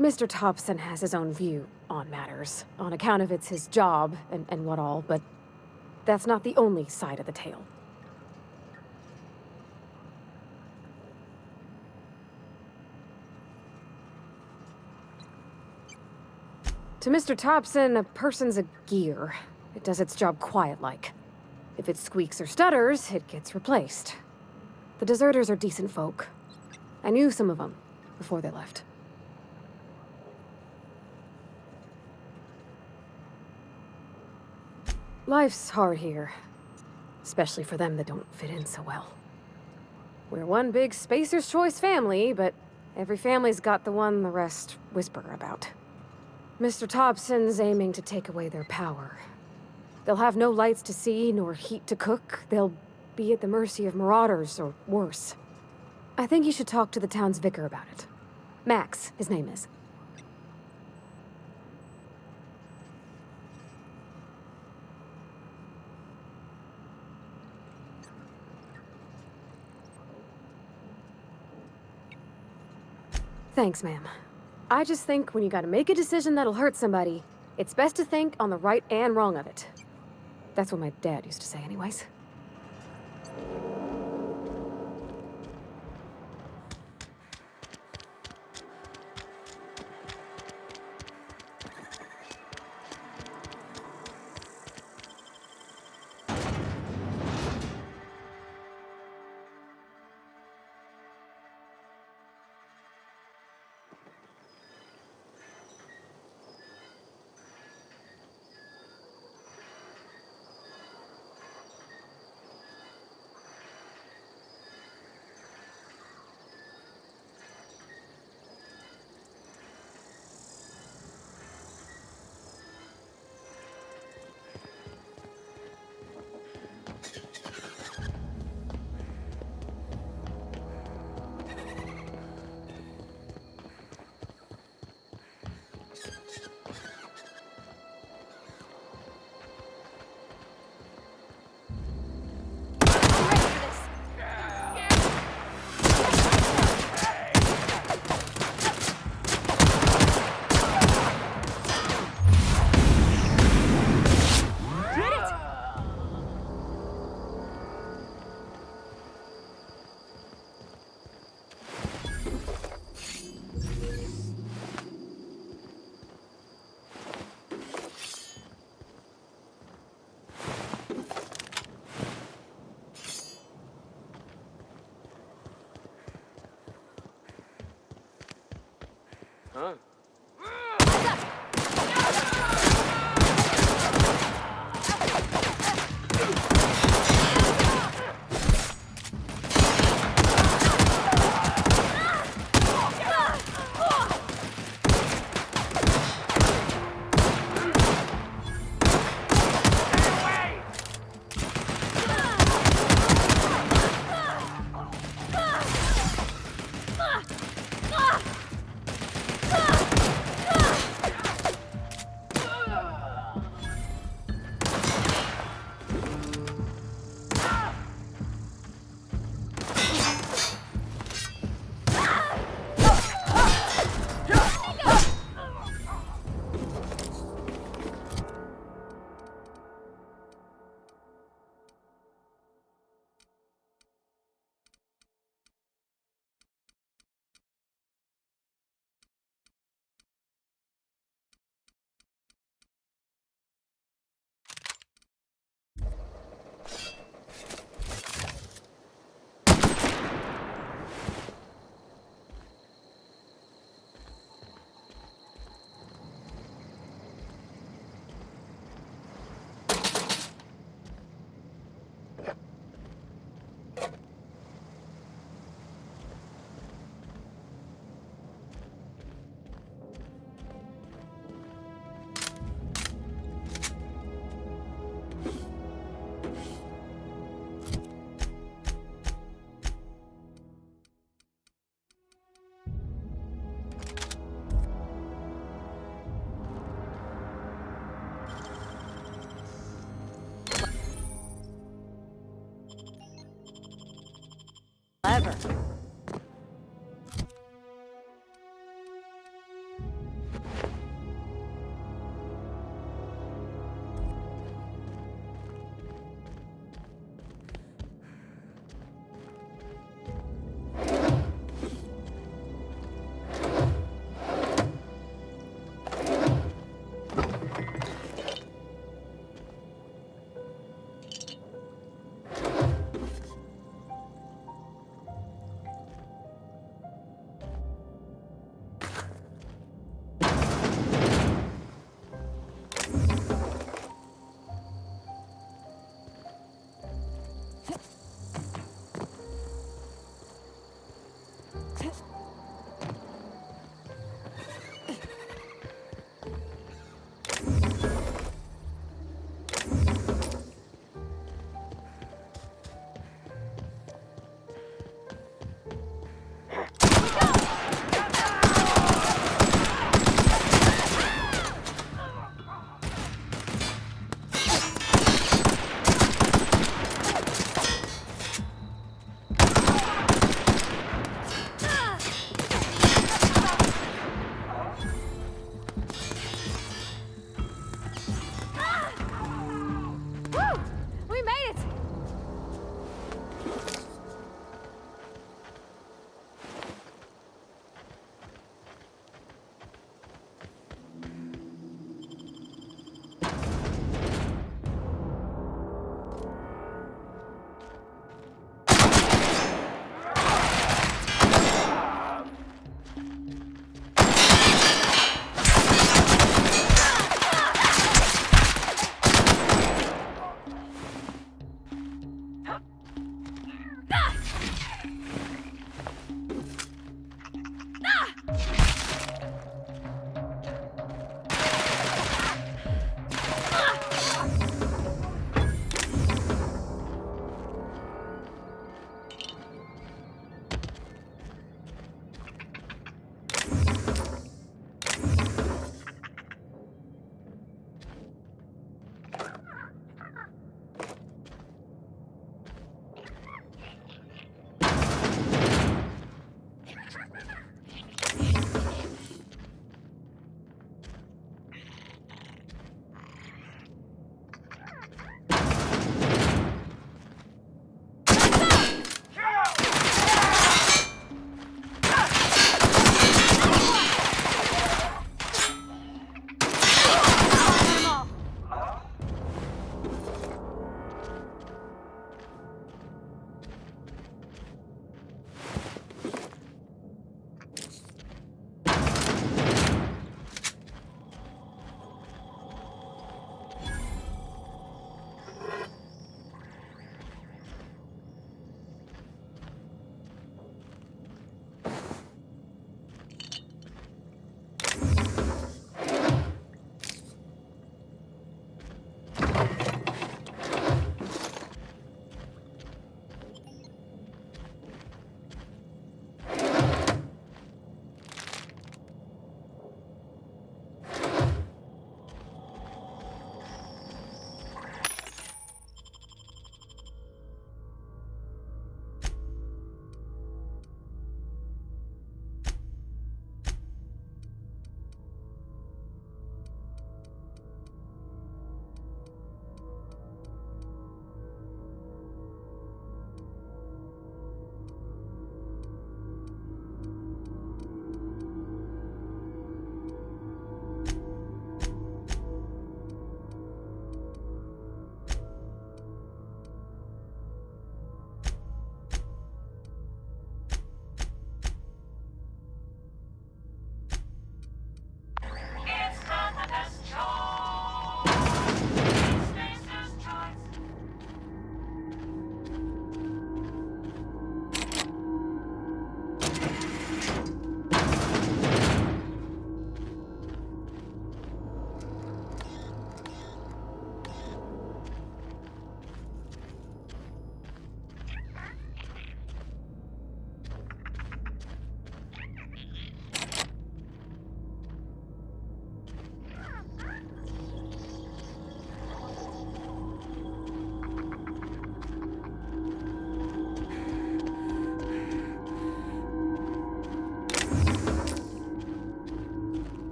Mr. Thompson has his own view on matters, on account of it's his job and what all, but that's not the only side of the tale. To Mr. Thompson, a person's a gear. It does its job quiet-like. If it squeaks or stutters, it gets replaced. The deserters are decent folk. I knew some of them before they left. Life's hard here, especially for them that don't fit in so well. We're one big Spacer's Choice family, but every family's got the one the rest whisper about. Mr. Thompson's aiming to take away their power. They'll have no lights to see, nor heat to cook. They'll be at the mercy of marauders, or worse. I think you should talk to the town's vicar about it. Max, his name is. Thanks, ma'am. I just think when you gotta make a decision that'll hurt somebody, it's best to think on the right and wrong of it. That's what my dad used to say anyways. Clever.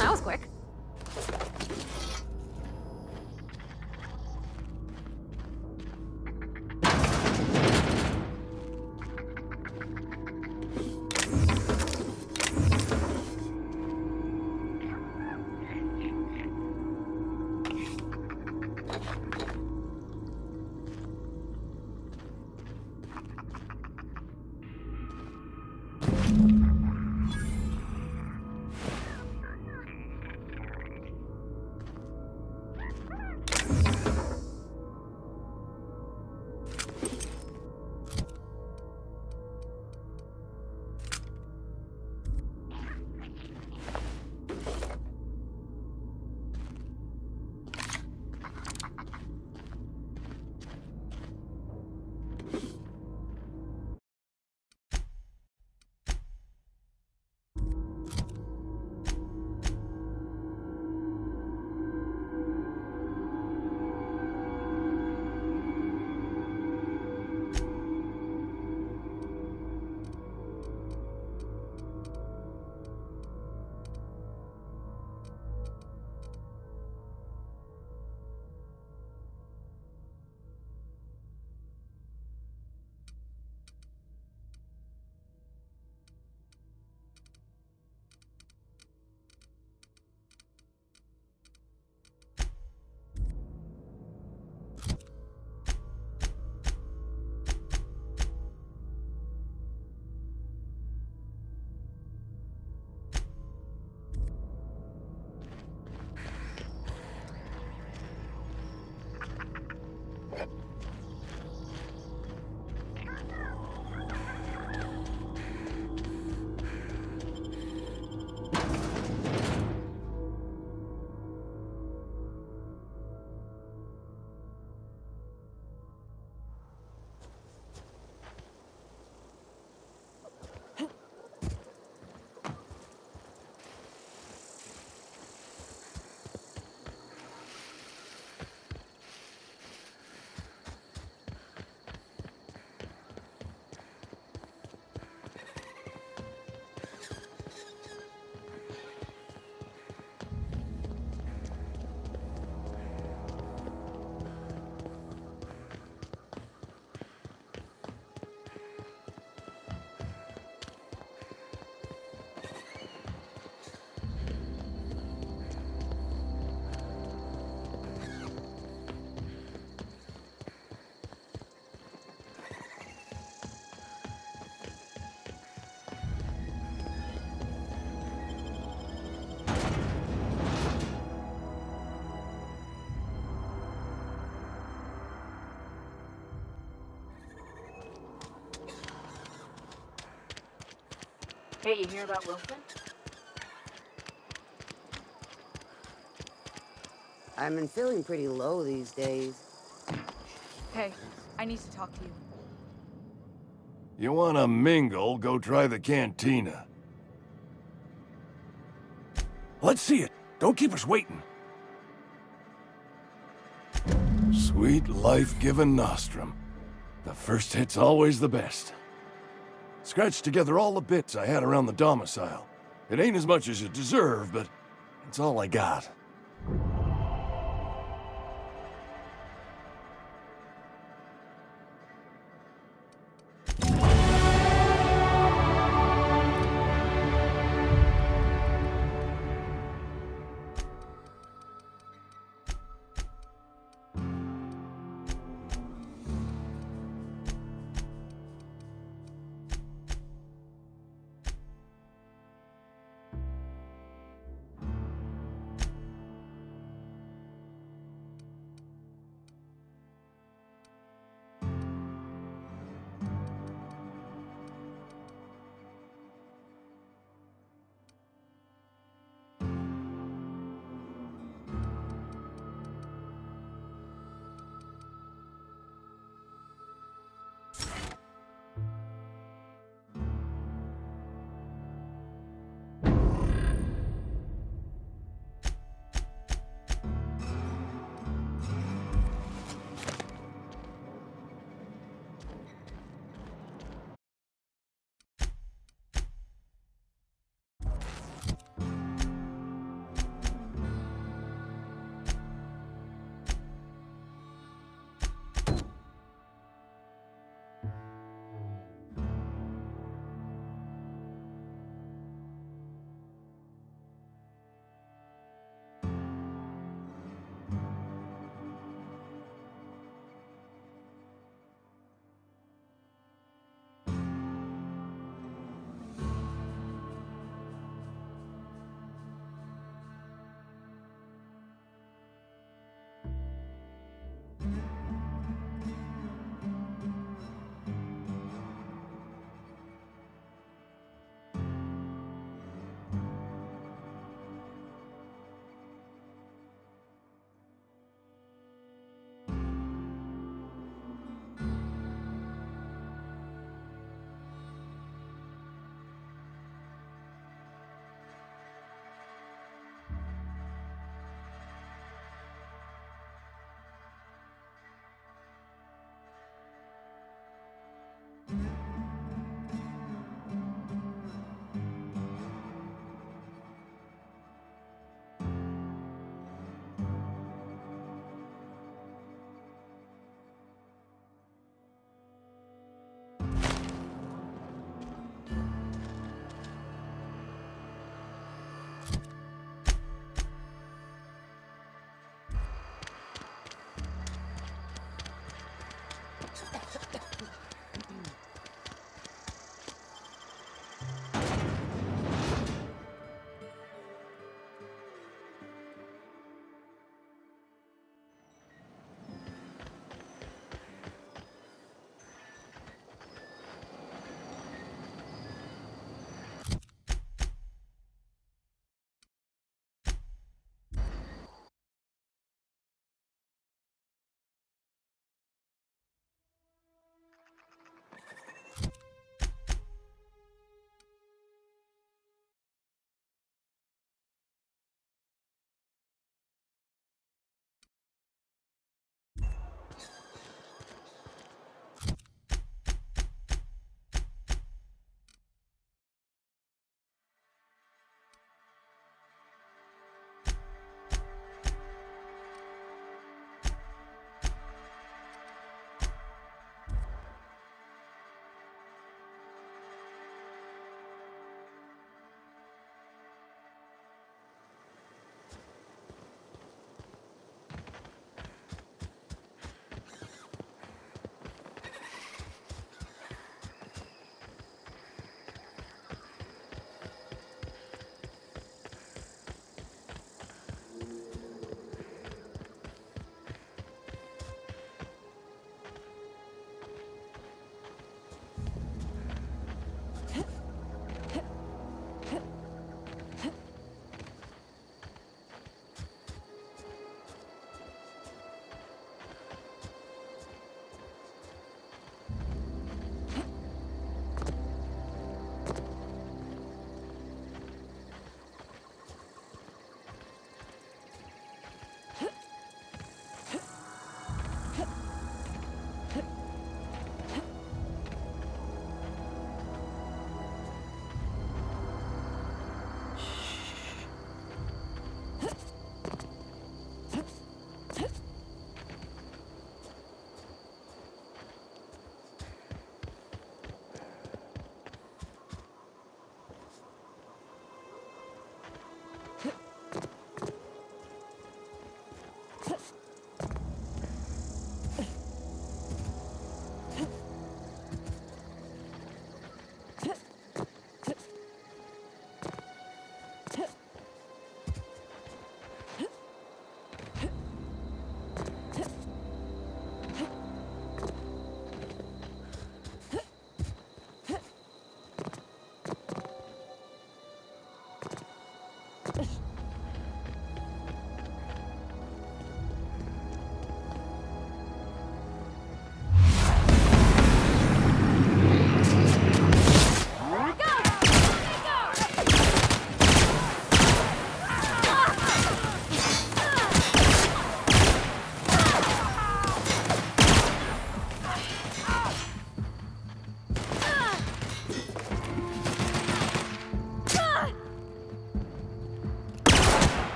That was quick. Hey, you hear about Wilson? I've been feeling pretty low these days. Hey, I need to talk to you. You wanna mingle, go try the cantina. Let's see it. Don't keep us waiting. Sweet life-giving nostrum. The first hit's always the best. Scratched together all the bits I had around the domicile. It ain't as much as you deserve, but it's all I got.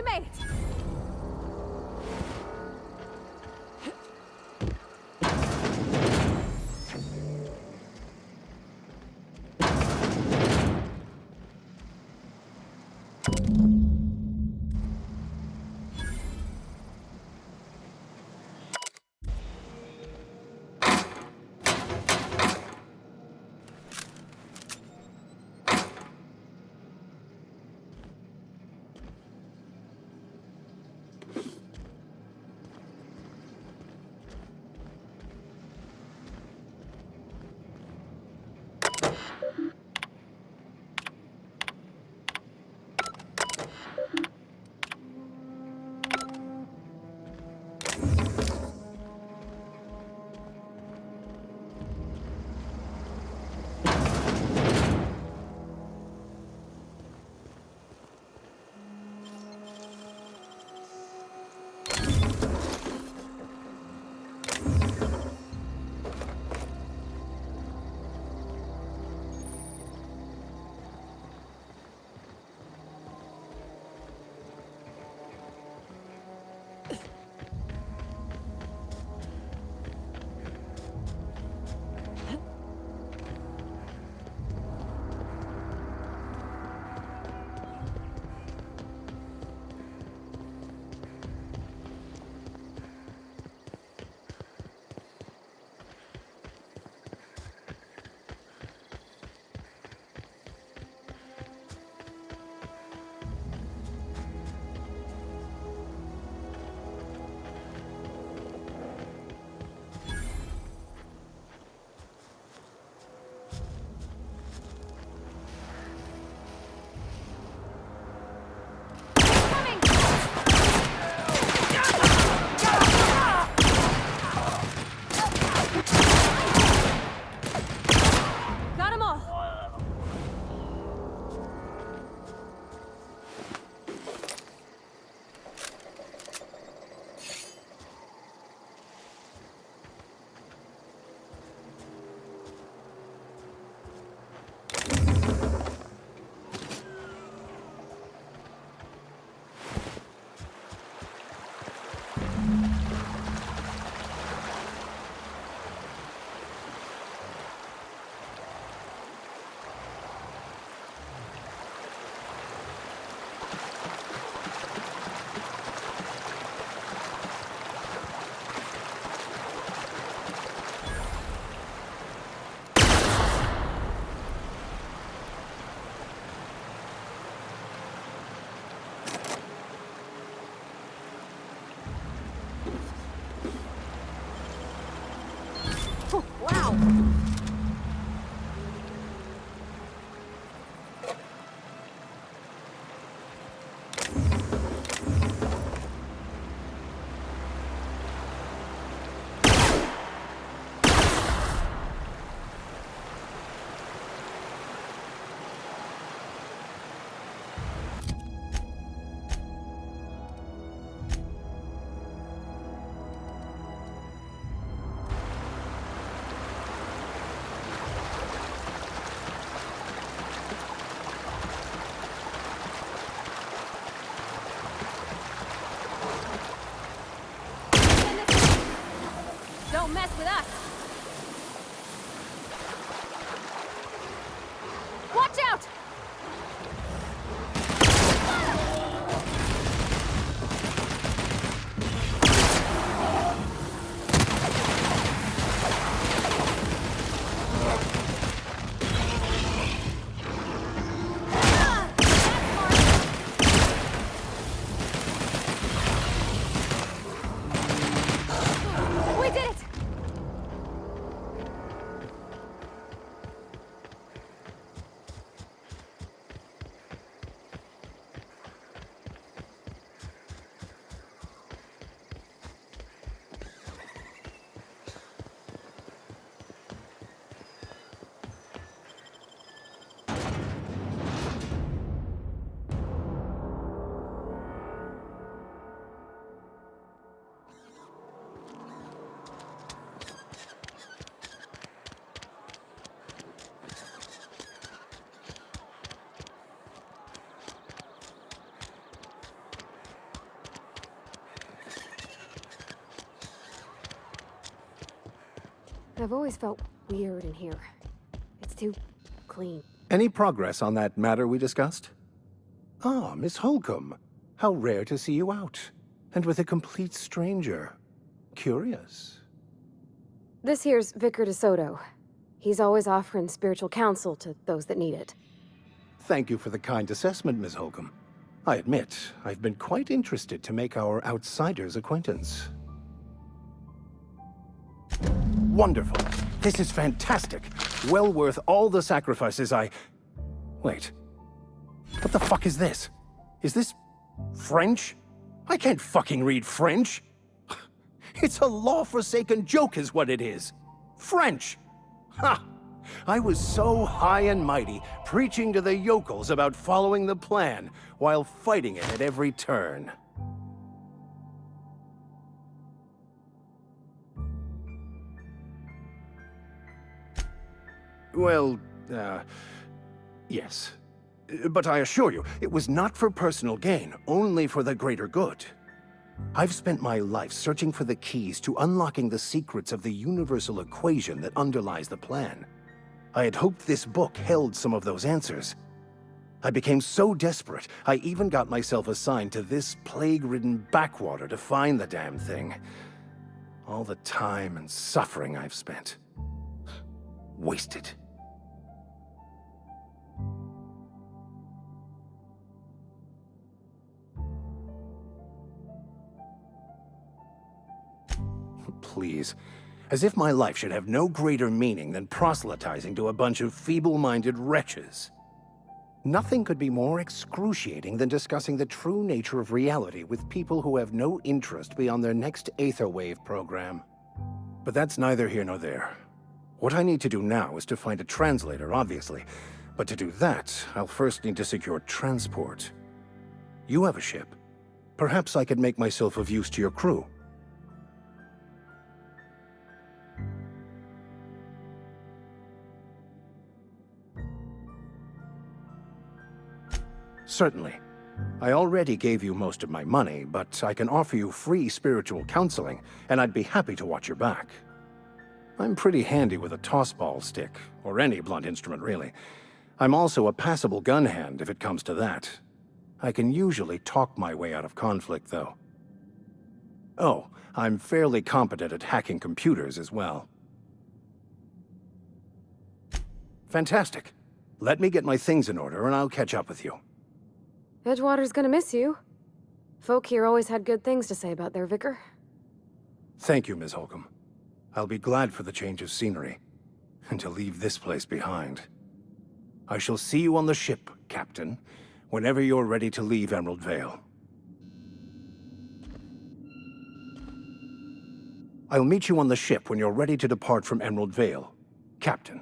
made it! Got 'em all! Wow! Don't mess with us! Watch out! We did it! I've always felt weird in here. It's too clean. Any progress on that matter we discussed? Ah, Miss Holcomb. How rare to see you out. And with a complete stranger. Curious. This here's Vicar DeSoto. He's always offering spiritual counsel to those that need it. Thank you for the kind assessment, Miss Holcomb. I admit, I've been quite interested to make our outsider's acquaintance. Wonderful. This is fantastic. Well worth all the sacrifices I... Wait. What the fuck is this? Is this... French? I can't fucking read French. It's a law-forsaken joke is what it is. French! Ha! I was so high and mighty, preaching to the yokels about following the plan, while fighting it at every turn. Well, yes. But I assure you, it was not for personal gain, only for the greater good. I've spent my life searching for the keys to unlocking the secrets of the universal equation that underlies the plan. I had hoped this book held some of those answers. I became so desperate, I even got myself assigned to this plague-ridden backwater to find the damn thing. All the time and suffering I've spent. Wasted. Please. As if my life should have no greater meaning than proselytizing to a bunch of feeble-minded wretches. Nothing could be more excruciating than discussing the true nature of reality with people who have no interest beyond their next Aetherwave program. But that's neither here nor there. What I need to do now is to find a translator, obviously. But to do that, I'll first need to secure transport. You have a ship. Perhaps I could make myself of use to your crew. Certainly. I already gave you most of my money, but I can offer you free spiritual counseling, and I'd be happy to watch your back. I'm pretty handy with a tossball stick, or any blunt instrument, really. I'm also a passable gun hand, if it comes to that. I can usually talk my way out of conflict, though. Oh, I'm fairly competent at hacking computers as well. Fantastic. Let me get my things in order, and I'll catch up with you. Edgewater's gonna miss you. Folk here always had good things to say about their vicar. Thank you, Ms. Holcomb. I'll be glad for the change of scenery, and to leave this place behind. I shall see you on the ship, Captain, whenever you're ready to leave Emerald Vale. I'll meet you on the ship when you're ready to depart from Emerald Vale, Captain.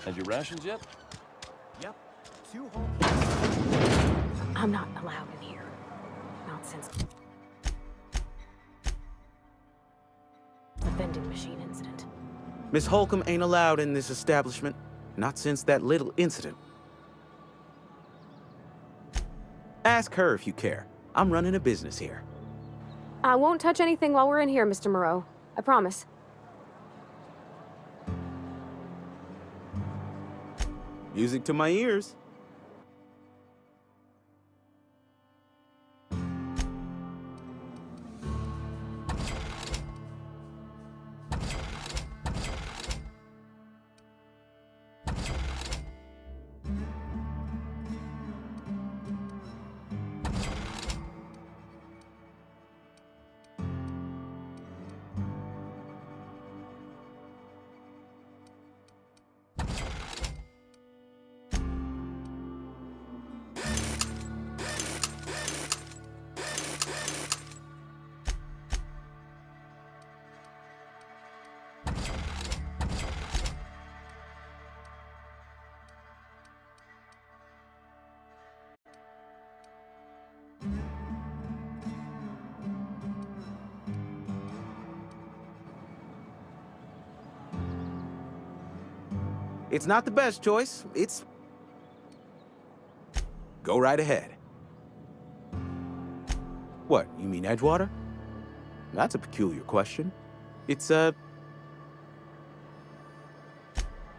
Had your rations yet? Yep. 2 whole. I'm not allowed in here. Not since the vending machine incident. Miss Holcomb ain't allowed in this establishment. Not since that little incident. Ask her if you care. I'm running a business here. I won't touch anything while we're in here, Mr. Moreau. I promise. Music to my ears. It's not the best choice. It's... Go right ahead. What, you mean Edgewater? That's a peculiar question. It's,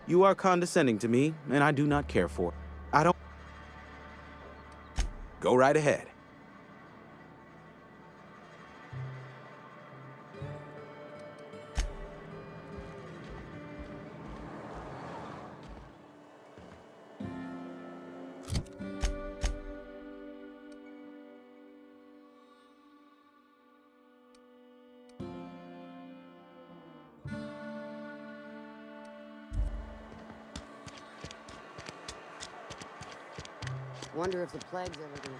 You are condescending to me, and I do not care for it. I don't... Go right ahead. Wonder if the plague's ever gonna...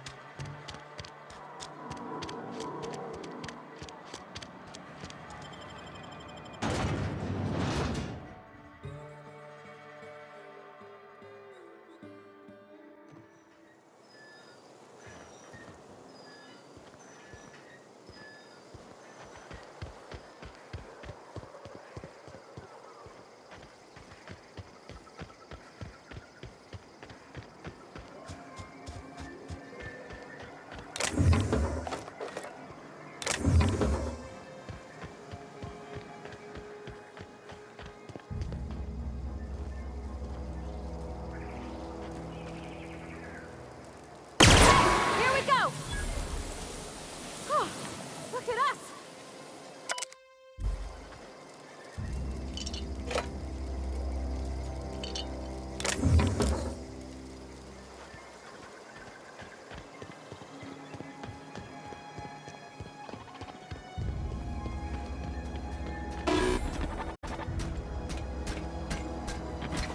Here we go! Oh, look at us!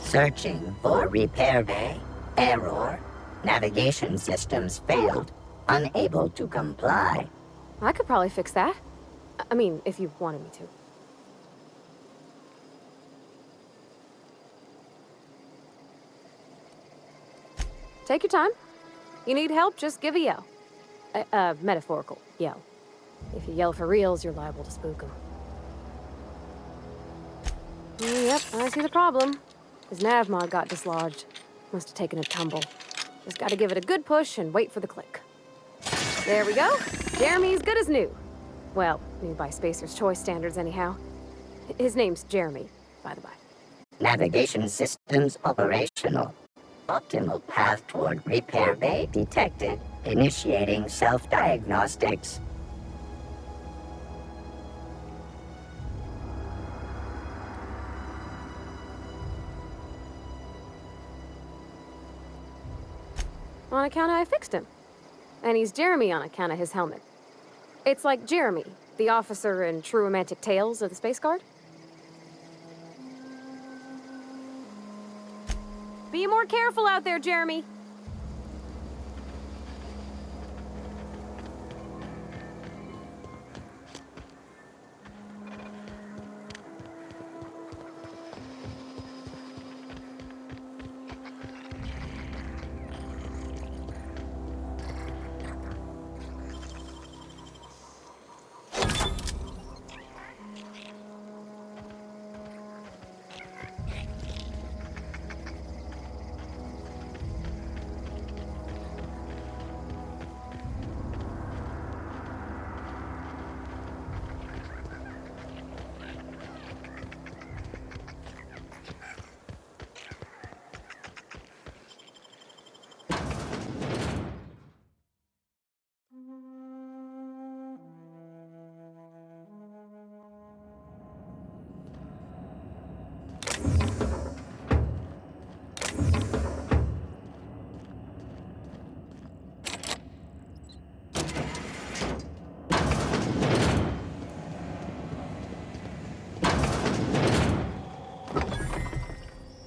Searching for repair bay. Error. Navigation systems failed. Unable to comply. I could probably fix that. I mean, if you wanted me to. Take your time. You need help, just give a yell. A metaphorical yell. If you yell for reals, you're liable to spook them. Yep, I see the problem. His nav mod got dislodged. Must have taken a tumble. Just gotta give it a good push and wait for the click. There we go. Jeremy's good as new. Well, new by Spacer's Choice standards anyhow. His name's Jeremy, by the by. Navigation systems operational. Optimal path toward repair bay detected. Initiating self-diagnostics. On account of I fixed him. And he's Jeremy on account of his helmet. It's like Jeremy, the officer in True Romantic Tales of the Space Guard. Be more careful out there, Jeremy.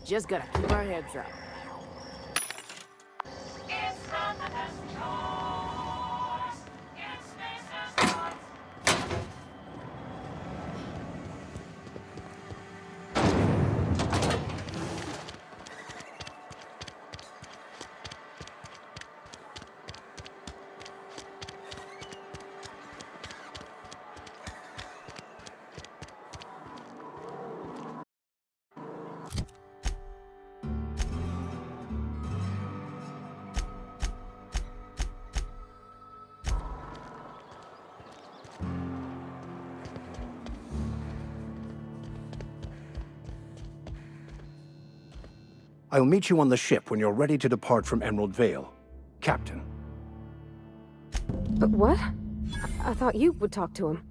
Just gotta keep our heads up. I'll meet you on the ship when you're ready to depart from Emerald Vale, Captain. But what? I thought you would talk to him.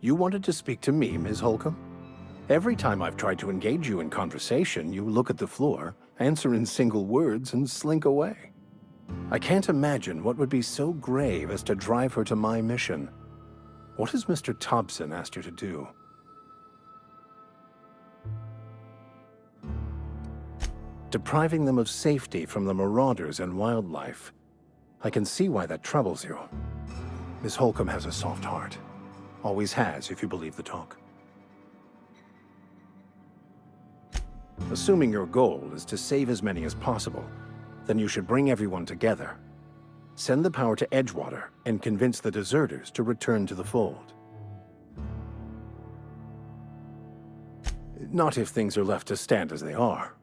You wanted to speak to me, Ms. Holcomb? Every time I've tried to engage you in conversation, you look at the floor, answer in single words, and slink away. I can't imagine what would be so grave as to drive her to my mission. What has Mr. Thompson asked you to do? Depriving them of safety from the marauders and wildlife. I can see why that troubles you. Miss Holcomb has a soft heart. Always has, if you believe the talk. Assuming your goal is to save as many as possible, then you should bring everyone together. Send the power to Edgewater and convince the deserters to return to the fold. Not if things are left to stand as they are.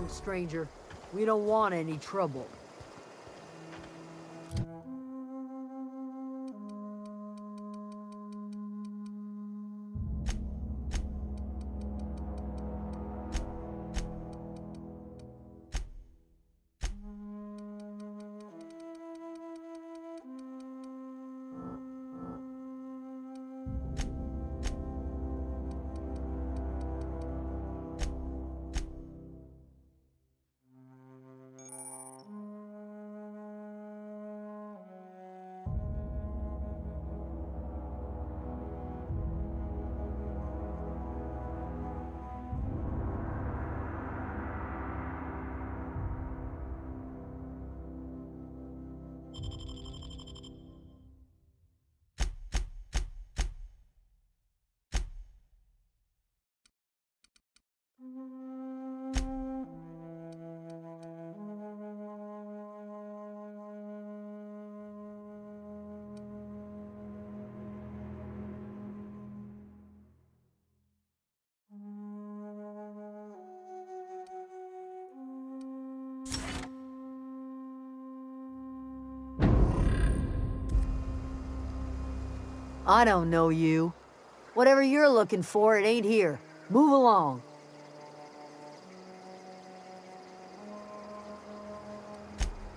Stranger. We don't want any trouble. I don't know you. Whatever you're looking for, it ain't here. Move along.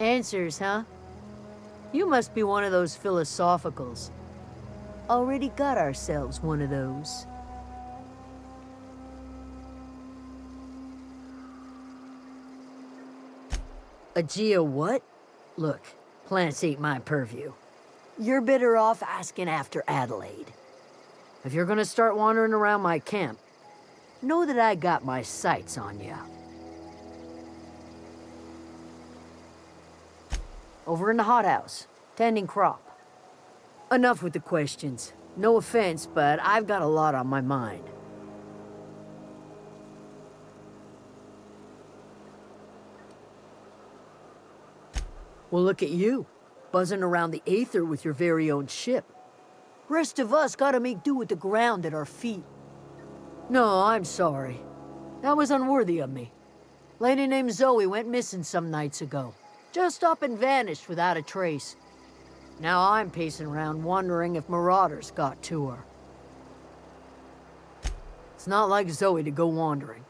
Answers, huh? You must be one of those philosophicals. Already got ourselves one of those. A geo what? Look, plants ain't my purview. You're better off asking after Adelaide. If you're gonna start wandering around my camp, know that I got my sights on you. Over in the hothouse, tending crop. Enough with the questions. No offense, but I've got a lot on my mind. Well, look at you, buzzing around the aether with your very own ship. Rest of us gotta make do with the ground at our feet. No, I'm sorry. That was unworthy of me. Lady named Zoe went missing some nights ago. Just up and vanished without a trace. Now I'm pacing around wondering if marauders got to her. It's not like Zoe to go wandering.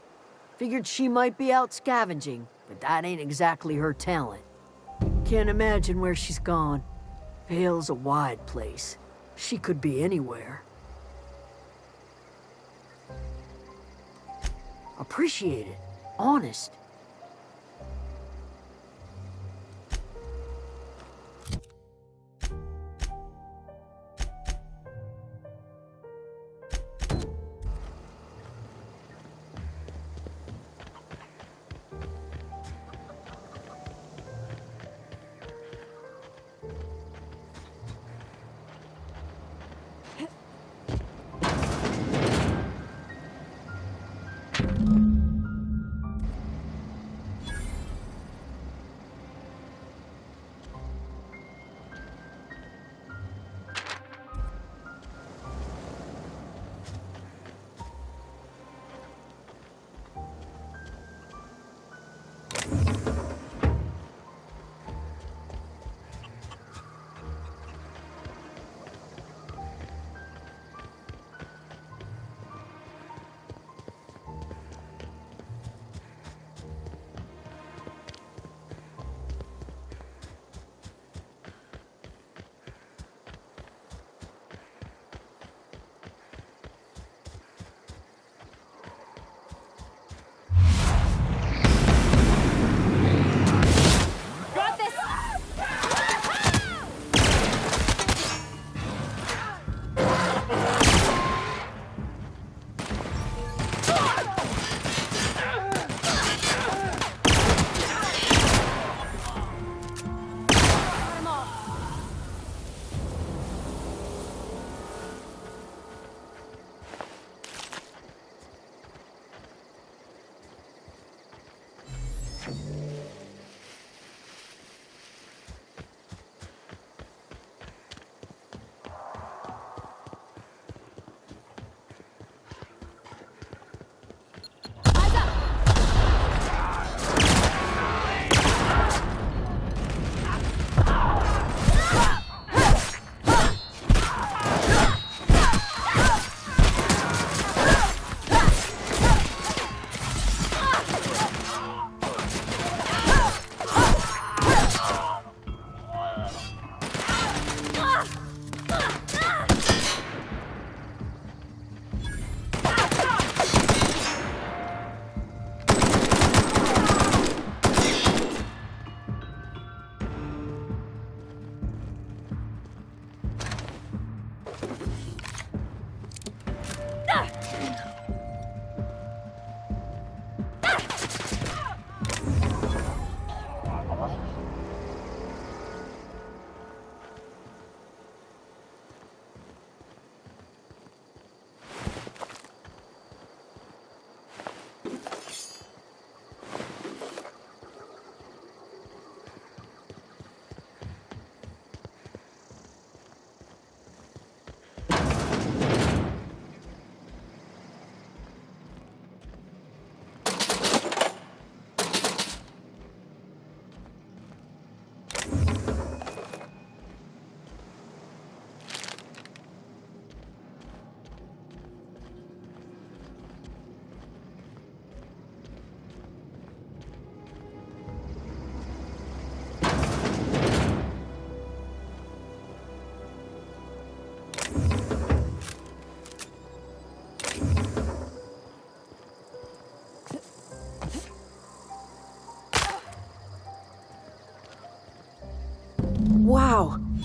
Figured she might be out scavenging, but that ain't exactly her talent. Can't imagine where she's gone. Vale's a wide place. She could be anywhere. Appreciate it. Honest.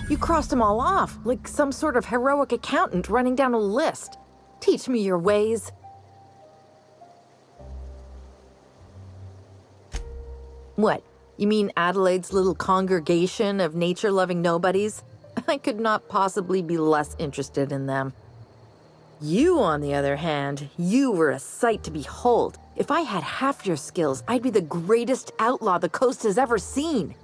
You crossed them all off, like some sort of heroic accountant running down a list. Teach me your ways. What? You mean Adelaide's little congregation of nature-loving nobodies? I could not possibly be less interested in them. You, on the other hand, you were a sight to behold. If I had half your skills, I'd be the greatest outlaw the coast has ever seen.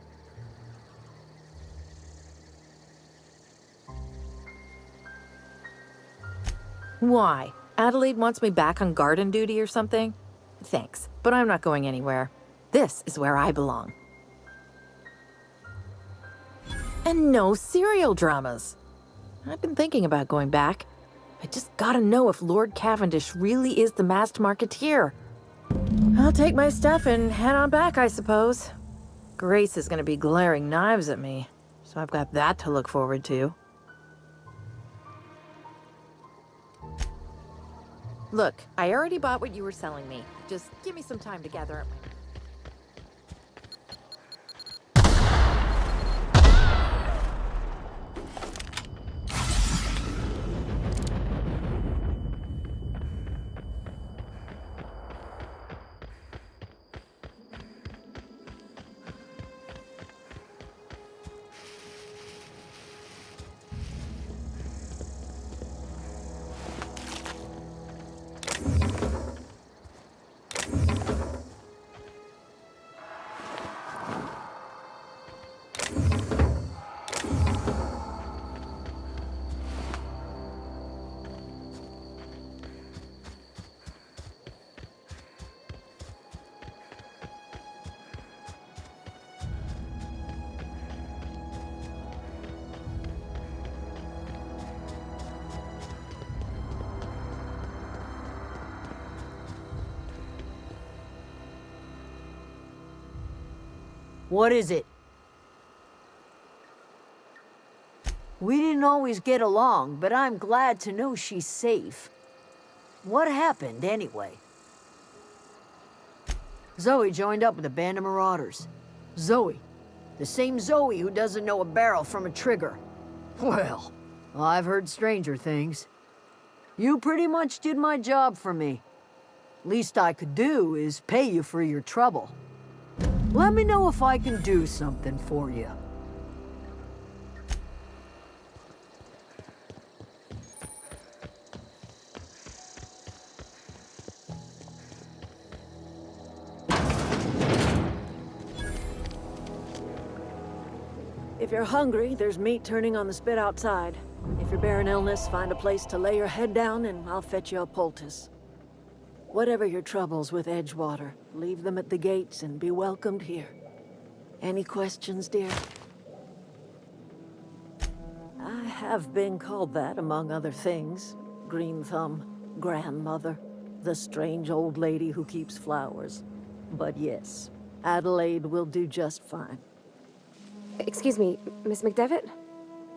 Why? Adelaide wants me back on garden duty or something? Thanks, but I'm not going anywhere. This is where I belong. And no serial dramas. I've been thinking about going back. I just gotta know if Lord Cavendish really is the masked marketeer. I'll take my stuff and head on back, I suppose. Grace is gonna be glaring knives at me, so I've got that to look forward to. Look, I already bought what you were selling me. Just give me some time to gather up my... What is it? We didn't always get along, but I'm glad to know she's safe. What happened, anyway? Zoe joined up with a band of marauders. Zoe. The same Zoe who doesn't know a barrel from a trigger. Well, I've heard stranger things. You pretty much did my job for me. Least I could do is pay you for your trouble. Let me know if I can do something for you. If you're hungry, there's meat turning on the spit outside. If you're bearing illness, find a place to lay your head down and I'll fetch you a poultice. Whatever your troubles with Edgewater, leave them at the gates and be welcomed here. Any questions, dear? I have been called that, among other things. Green Thumb, grandmother, the strange old lady who keeps flowers. But yes, Adelaide will do just fine. Excuse me, Miss McDevitt?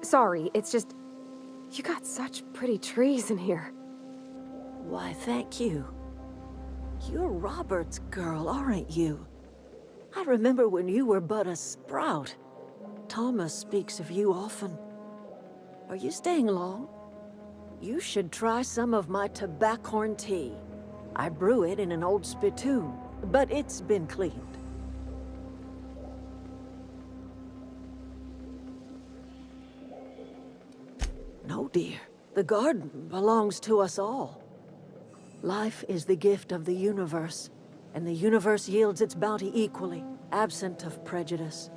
Sorry, it's just... You got such pretty trees in here. Why, thank you. You're Robert's girl, aren't you? I remember when you were but a sprout. Thomas speaks of you often. Are you staying long? You should try some of my tobaccorn tea. I brew it in an old spittoon, but it's been cleaned. No, dear. The garden belongs to us all. Life is the gift of the universe, and the universe yields its bounty equally, absent of prejudice.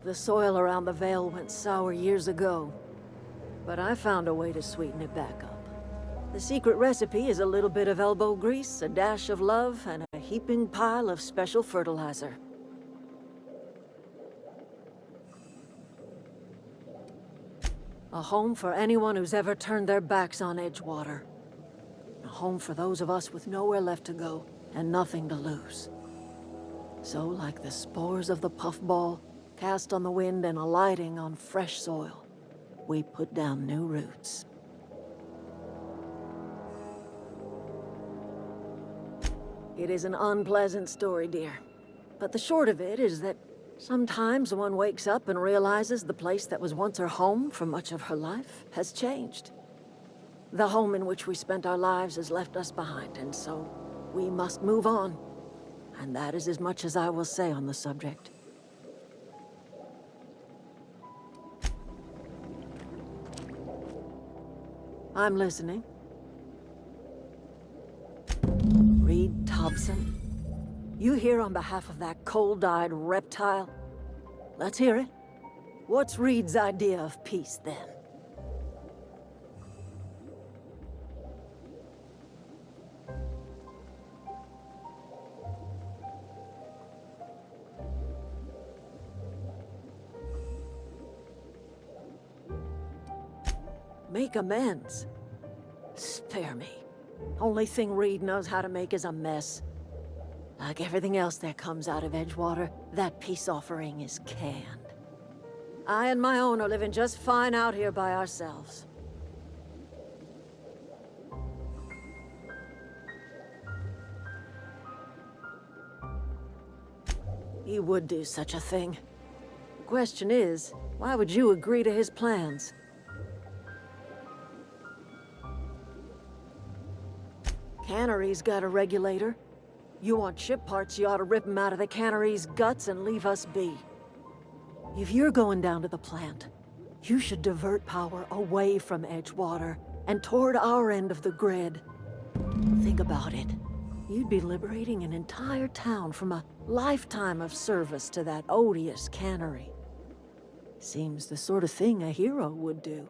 The soil around the Vale went sour years ago, but I found a way to sweeten it back up. The secret recipe is a little bit of elbow grease, a dash of love, and a heaping pile of special fertilizer. A home for anyone who's ever turned their backs on Edgewater. A home for those of us with nowhere left to go and nothing to lose. So, like the spores of the puffball, cast on the wind and alighting on fresh soil, we put down new roots. It is an unpleasant story, dear. But the short of it is that sometimes one wakes up and realizes the place that was once her home for much of her life has changed. The home in which we spent our lives has left us behind, and so we must move on. And that is as much as I will say on the subject. I'm listening. Reed Thompson? You here on behalf of that cold-eyed reptile? Let's hear it. What's Reed's idea of peace, then? Make amends? Spare me. Only thing Reed knows how to make is a mess. Like everything else that comes out of Edgewater, that peace offering is canned. I and my own are living just fine out here by ourselves. He would do such a thing. The question is, why would you agree to his plans? Cannery's got a regulator. You want ship parts, you ought to rip them out of the cannery's guts and leave us be. If you're going down to the plant, you should divert power away from Edgewater and toward our end of the grid. Think about it. You'd be liberating an entire town from a lifetime of service to that odious cannery. Seems the sort of thing a hero would do.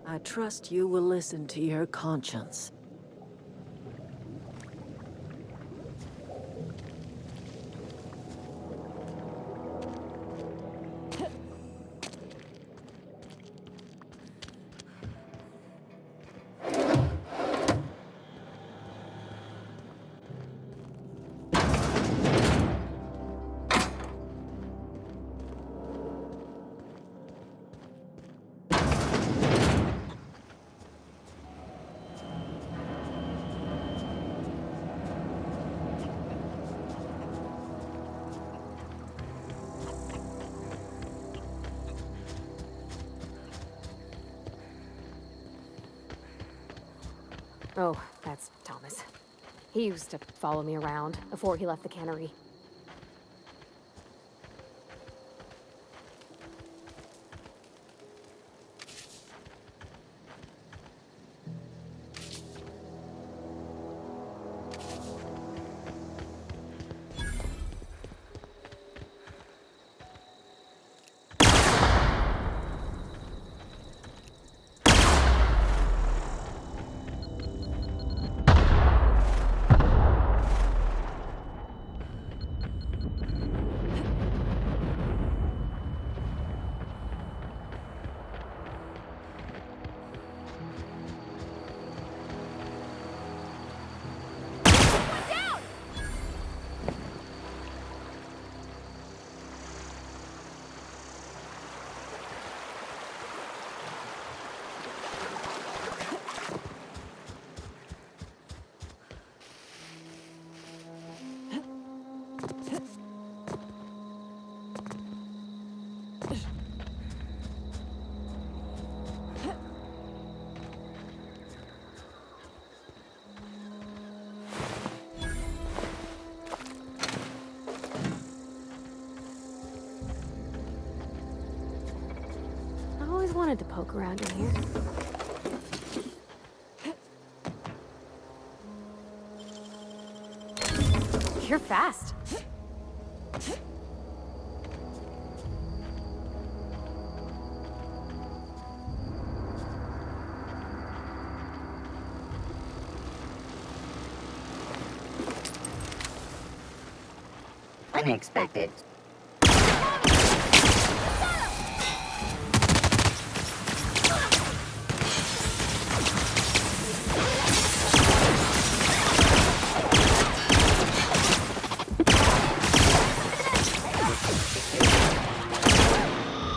I trust you will listen to your conscience. Oh, that's Thomas. He used to follow me around before he left the cannery. I wanted to poke around in here. You're fast. unexpected.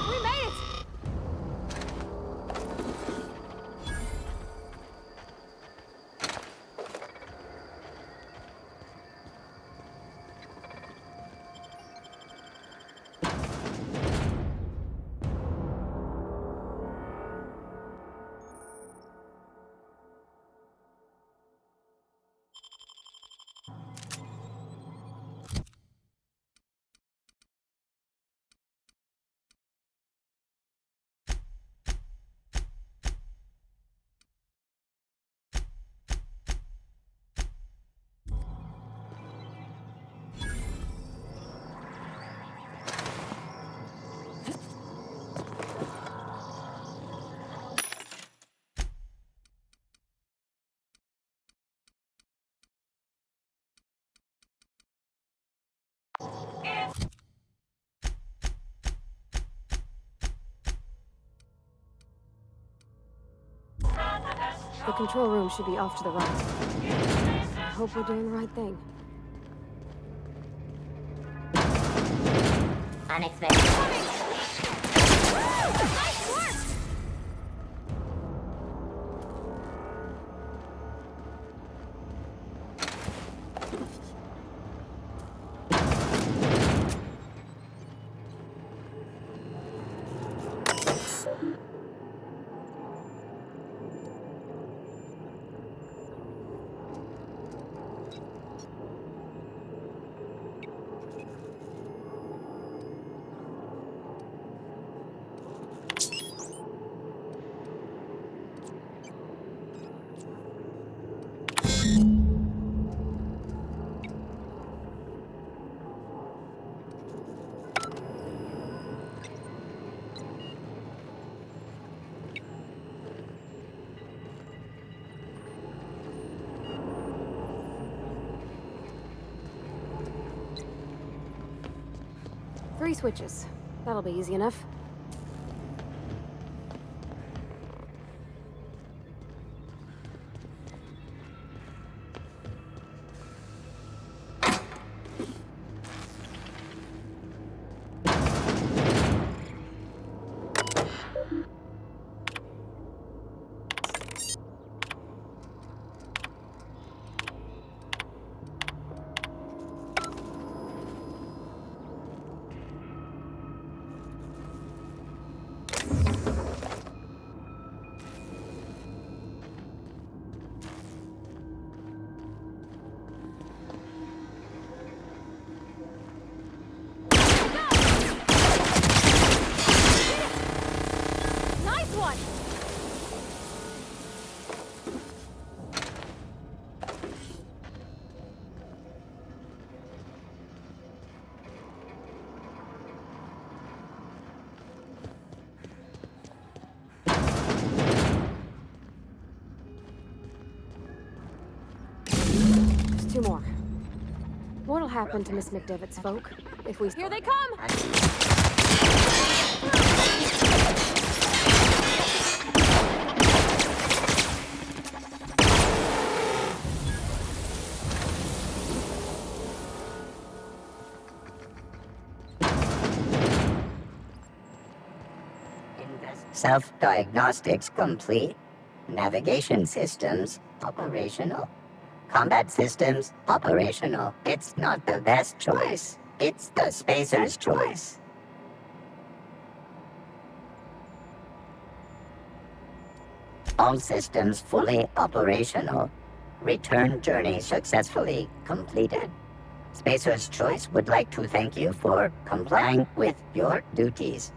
We made it! The control room should be off to the right. I hope we're doing the right thing. Unexpected. Three switches. That'll be easy enough. Two more. What'll happen to Miss McDevitt's folk if we... Here they come! Self-diagnostics complete. Navigation systems operational. Combat systems operational. It's not the best choice. It's the spacer's choice. All systems fully operational. Return journey successfully completed. Spacer's Choice would like to thank you for complying with your duties.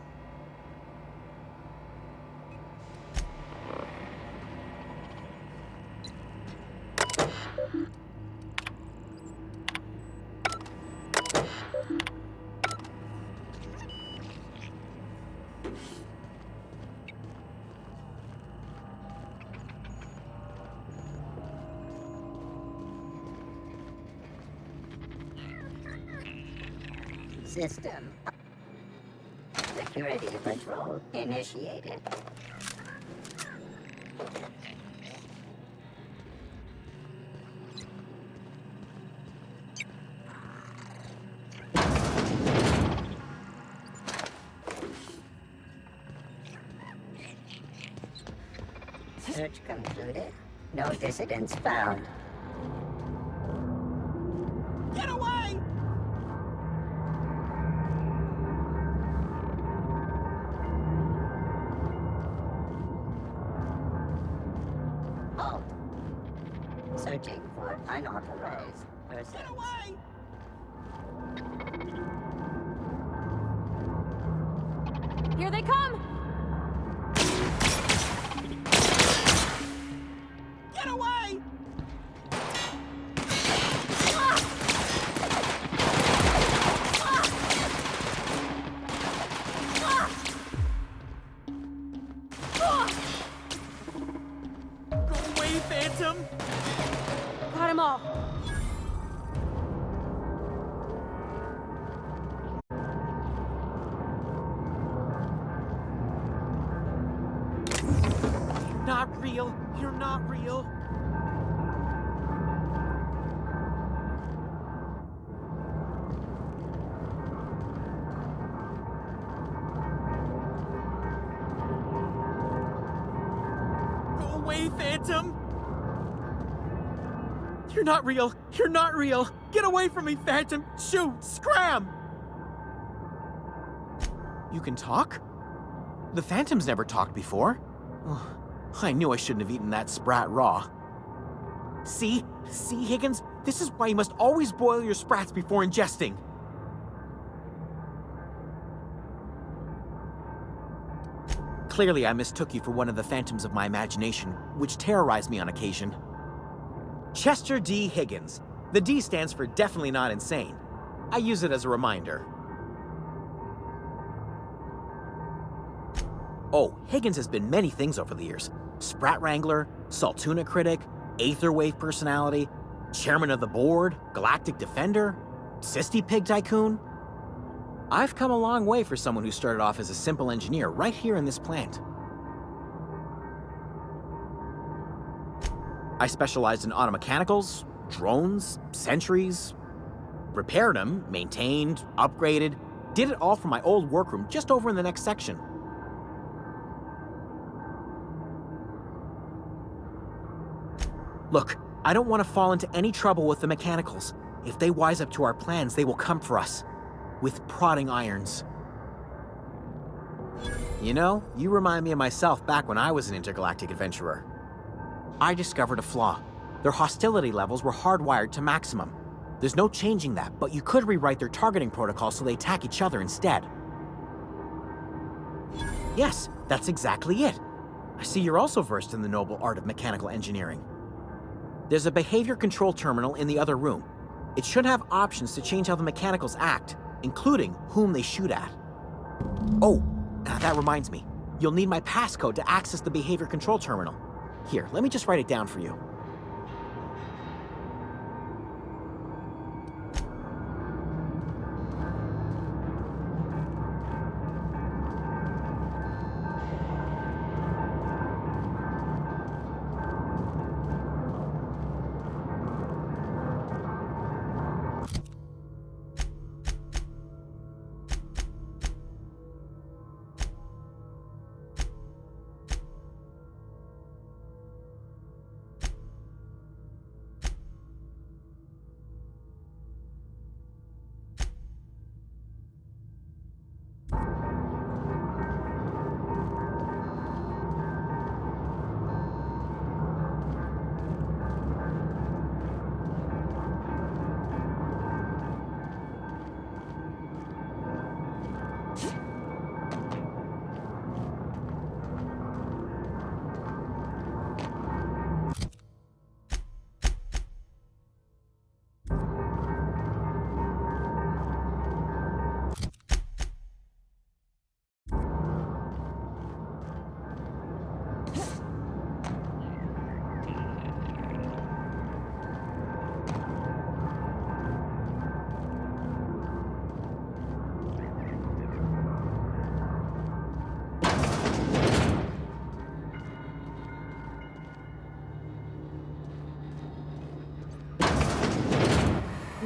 System. Security patrol initiated. Search concluded. No dissidents found. Get away! Halt. Searching for unauthorized persons. Get away! Here they come! Get away! Go away, Phantom! Got 'em all. Not real. You're not real. Go away, Phantom! You're not real. You're not real. Get away from me, Phantom. Shoot! Scram! You can talk? The Phantom's never talked before. Ugh, I knew I shouldn't have eaten that sprat raw. See? See, Higgins? This is why you must always boil your sprats before ingesting. Clearly, I mistook you for one of the phantoms of my imagination, which terrorized me on occasion. Chester D. Higgins. The D stands for definitely not insane. I use it as a reminder. Oh, Higgins has been many things over the years. Sprat Wrangler, Saltuna Critic, Aetherwave Personality, Chairman of the Board, Galactic Defender, Sisty Pig Tycoon. I've come a long way for someone who started off as a simple engineer right here in this plant. I specialized in automechanicals, drones, sentries, repaired them, maintained, upgraded, did it all from my old workroom just over in the next section. Look, I don't want to fall into any trouble with the mechanicals. If they wise up to our plans, they will come for us. With prodding irons. You know, you remind me of myself back when I was an intergalactic adventurer. I discovered a flaw. Their hostility levels were hardwired to maximum. There's no changing that, but you could rewrite their targeting protocol so they attack each other instead. Yes, that's exactly it. I see you're also versed in the noble art of mechanical engineering. There's a behavior control terminal in the other room. It should have options to change how the mechanicals act, including whom they shoot at. Oh, that reminds me. You'll need my passcode to access the behavior control terminal. Here, let me just write it down for you.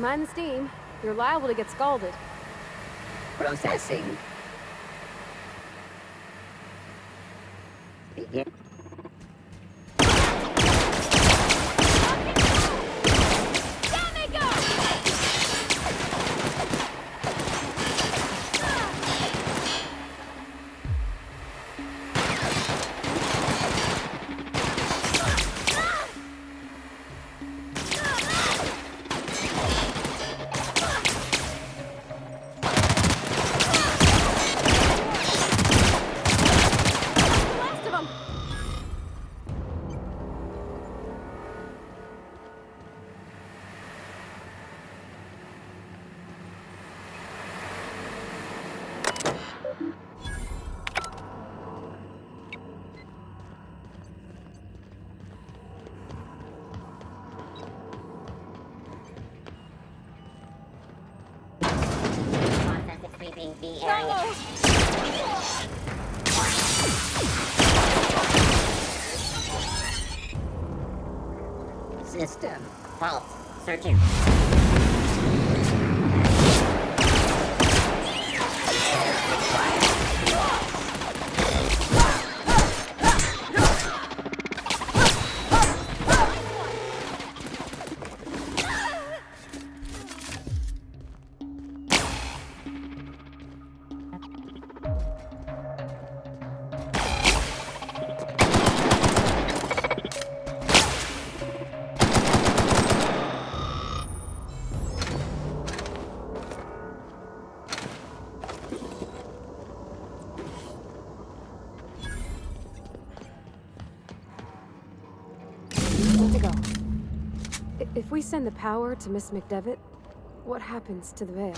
Mind the steam. You're liable to get scalded. Processing. Begin. Sweeping the area. System. Halt. Searching. Need to go. If we send the power to Miss McDevitt, what happens to the veil?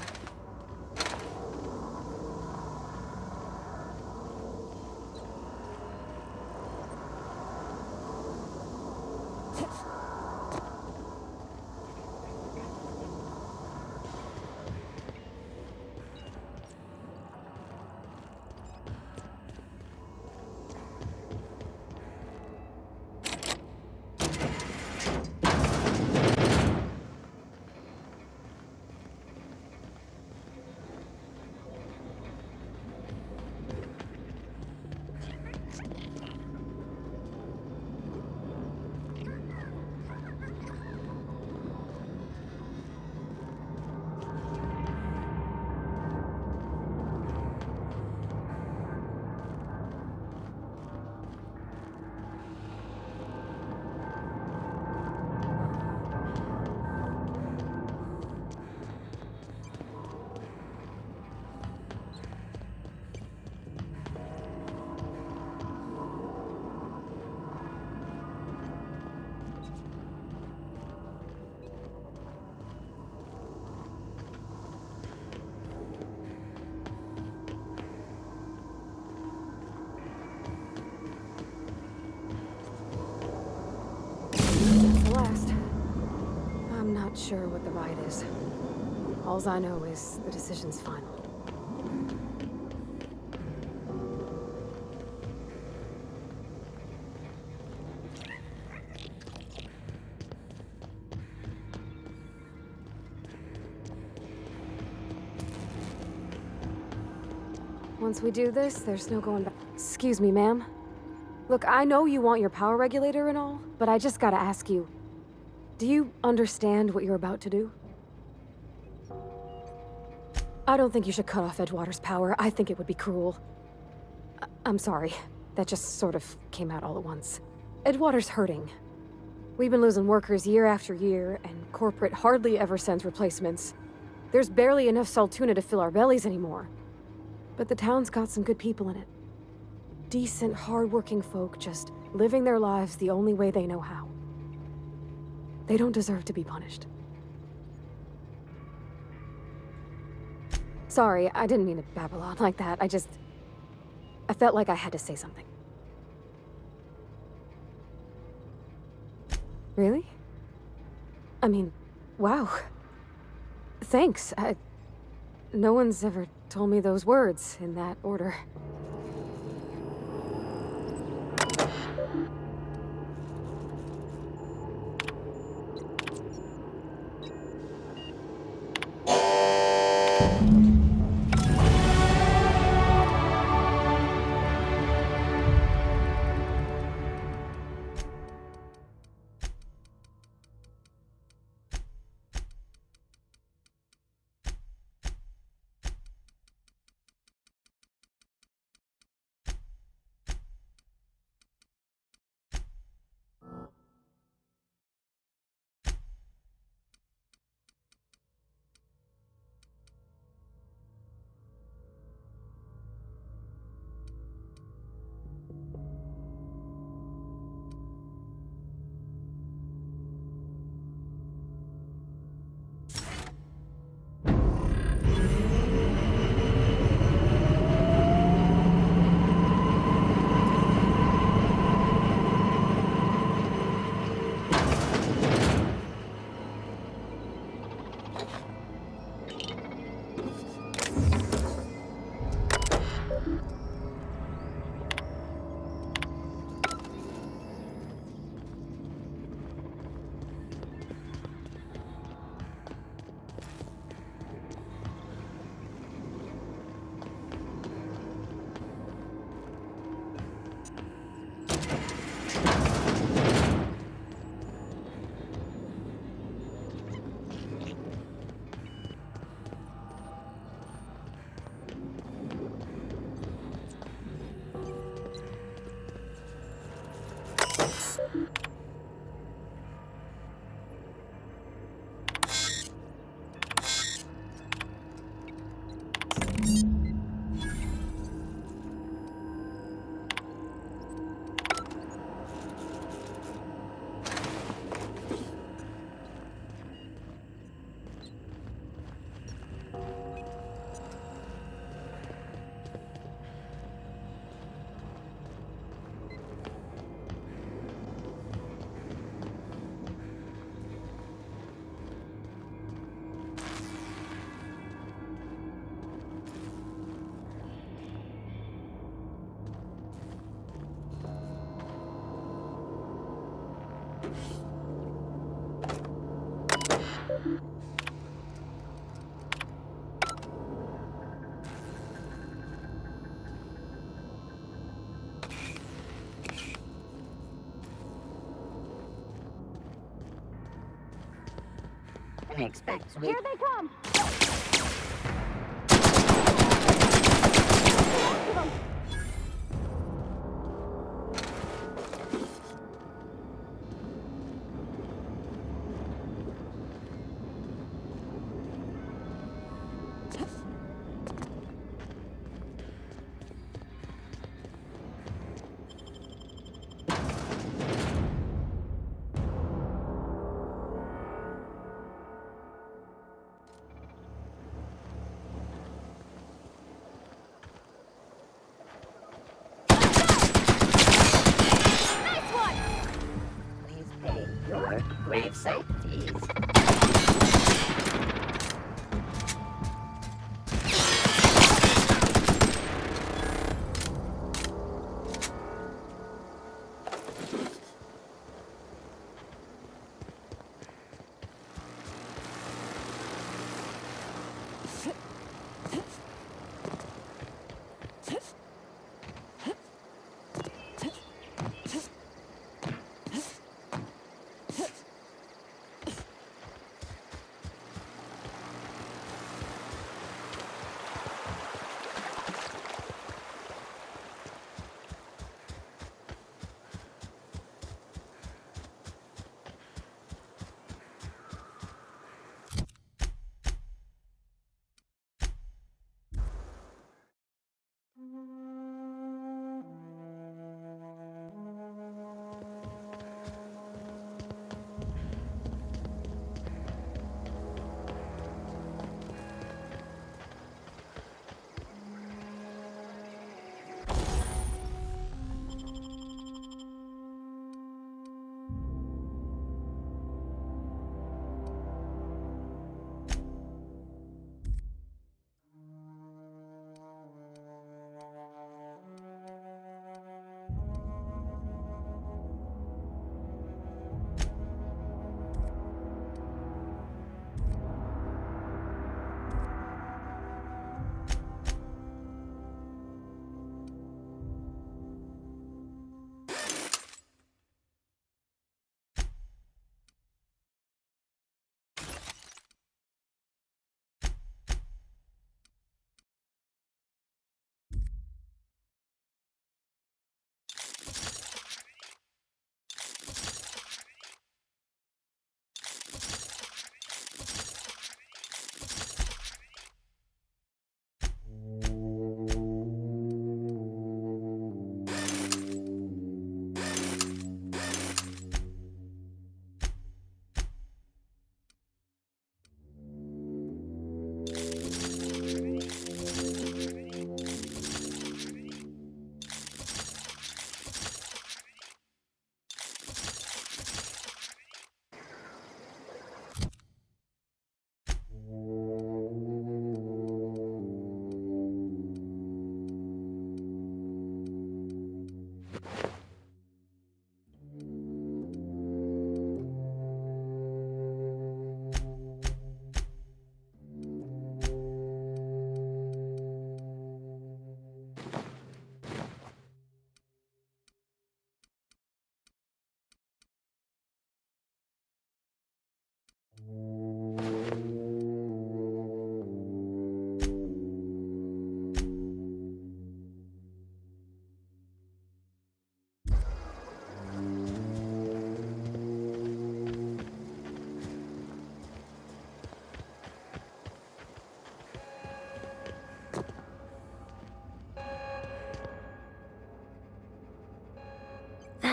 Not sure what the ride is. Alls I know is the decision's final. Once we do this, there's no going back. Excuse me, ma'am. Look, I know you want your power regulator and all, but I just gotta ask you. Do you understand what you're about to do? I don't think you should cut off Edgewater's power. I think it would be cruel. I'm sorry. That just sort of came out all at once. Edgewater's hurting. We've been losing workers year after year, and corporate hardly ever sends replacements. There's barely enough Saltuna to fill our bellies anymore. But the town's got some good people in it. Decent, hard-working folk just living their lives the only way they know how. They don't deserve to be punished. Sorry, I didn't mean to babble on like that. I felt like I had to say something. Really? I mean, wow. Thanks. No one's ever told me those words in that order. Expect sweet. Here they come!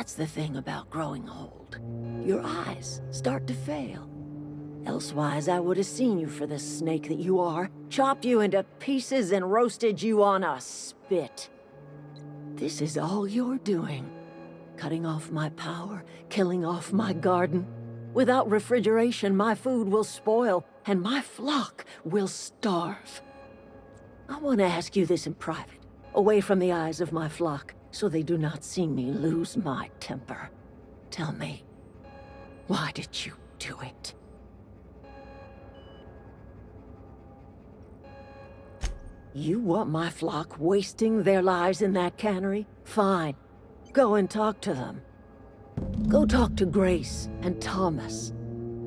That's the thing about growing old. Your eyes start to fail. Elsewise, I would have seen you for the snake that you are, chopped you into pieces and roasted you on a spit. This is all you're doing. Cutting off my power, killing off my garden. Without refrigeration, my food will spoil, and my flock will starve. I want to ask you this in private, away from the eyes of my flock, so they do not see me lose my temper. Tell me, why did you do it? You want my flock wasting their lives in that cannery? Fine. Go and talk to them. Go talk to Grace and Thomas.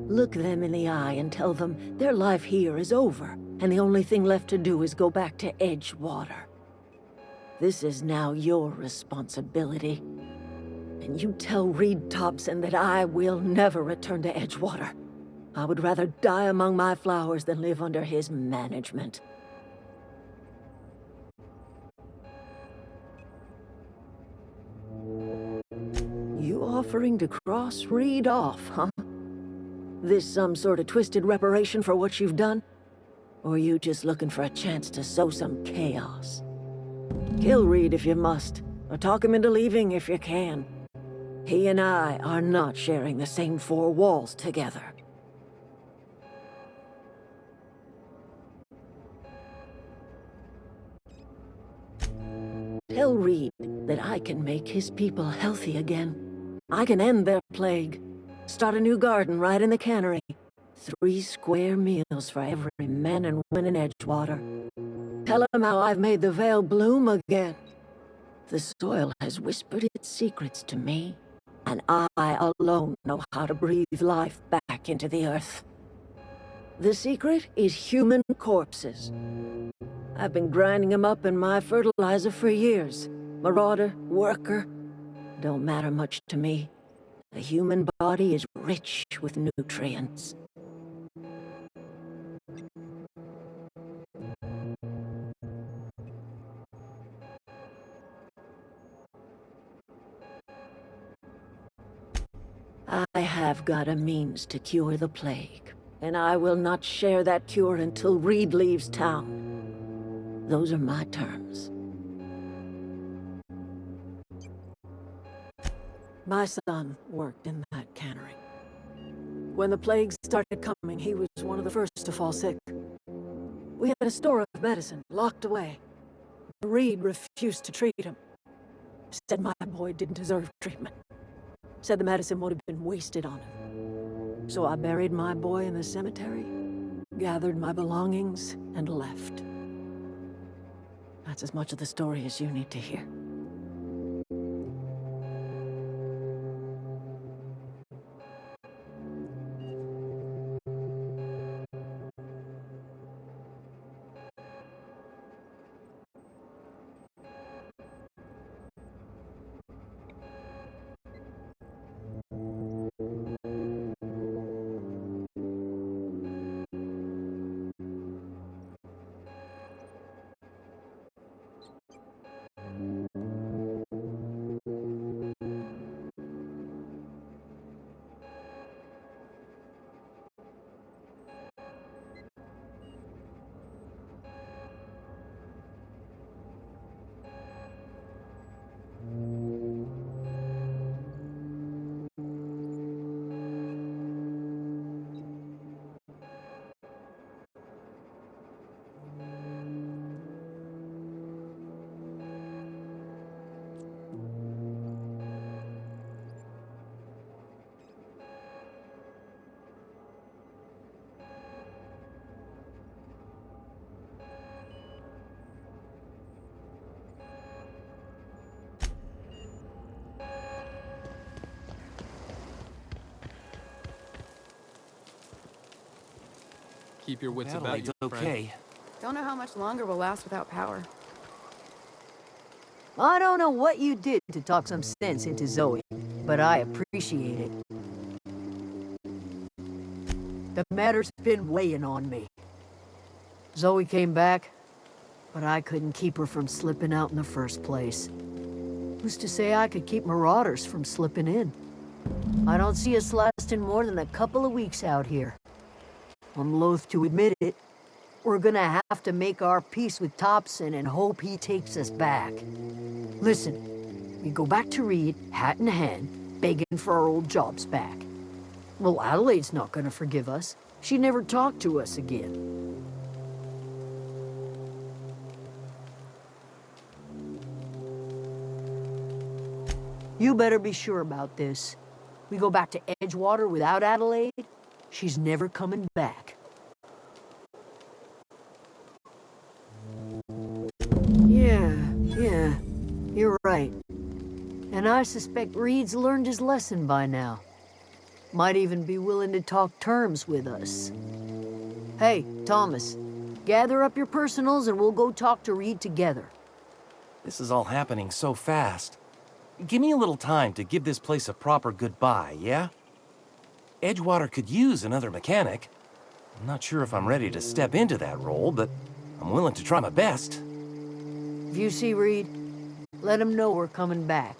Look them in the eye and tell them their life here is over, and the only thing left to do is go back to Edgewater. This is now your responsibility. And you tell Reed Thompson that I will never return to Edgewater. I would rather die among my flowers than live under his management. You offering to cross Reed off, huh? This some sort of twisted reparation for what you've done? Or you just looking for a chance to sow some chaos? Kill Reed if you must, or talk him into leaving if you can. He and I are not sharing the same four walls together. Tell Reed that I can make his people healthy again. I can end their plague. Start a new garden right in the cannery. 3 square meals for every man and woman in Edgewater. Tell him how I've made the Vale bloom again. The soil has whispered its secrets to me, and I alone know how to breathe life back into the earth. The secret is human corpses. I've been grinding them up in my fertilizer for years. Marauder, worker, don't matter much to me. The human body is rich with nutrients. I have got a means to cure the plague, and I will not share that cure until Reed leaves town. Those are my terms. My son worked in that cannery. When the plague started coming, he was one of the first to fall sick. We had a store of medicine locked away. Reed refused to treat him. Said my boy didn't deserve treatment. Said the medicine would have been wasted on him. So I buried my boy in the cemetery, gathered my belongings, and left. That's as much of the story as you need to hear. Keep your wits about you, friend. Don't know how much longer we'll last without power. I don't know what you did to talk some sense into Zoe, but I appreciate it. The matter's been weighing on me. Zoe came back, but I couldn't keep her from slipping out in the first place. Who's to say I could keep marauders from slipping in? I don't see us lasting more than a couple of weeks out here. I'm loath to admit it. We're gonna have to make our peace with Thompson and hope he takes us back. Listen, we go back to Reed, hat in hand, begging for our old jobs back. Well, Adelaide's not gonna forgive us. She never talked to us again. You better be sure about this. We go back to Edgewater without Adelaide, she's never coming back. Yeah, you're right. And I suspect Reed's learned his lesson by now. Might even be willing to talk terms with us. Hey, Thomas, gather up your personals and we'll go talk to Reed together. This is all happening so fast. Give me a little time to give this place a proper goodbye, yeah? Edgewater could use another mechanic. I'm not sure if I'm ready to step into that role, but I'm willing to try my best. If you see Reed, let him know we're coming back.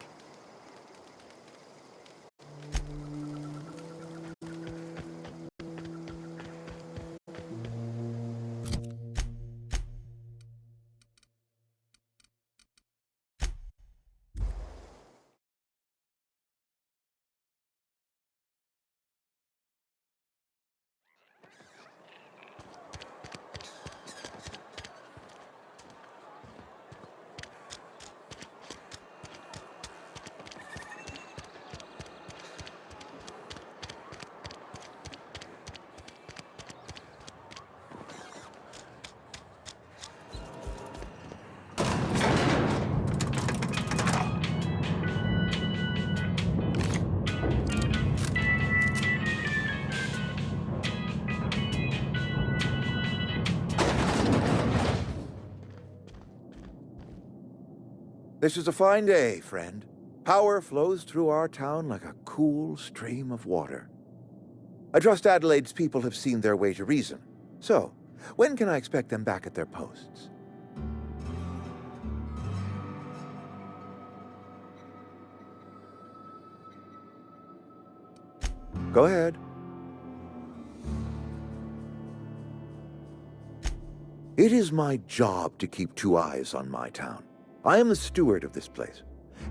This is a fine day, friend. Power flows through our town like a cool stream of water. I trust Adelaide's people have seen their way to reason. So, when can I expect them back at their posts? Go ahead. It is my job to keep two eyes on my town. I am the steward of this place,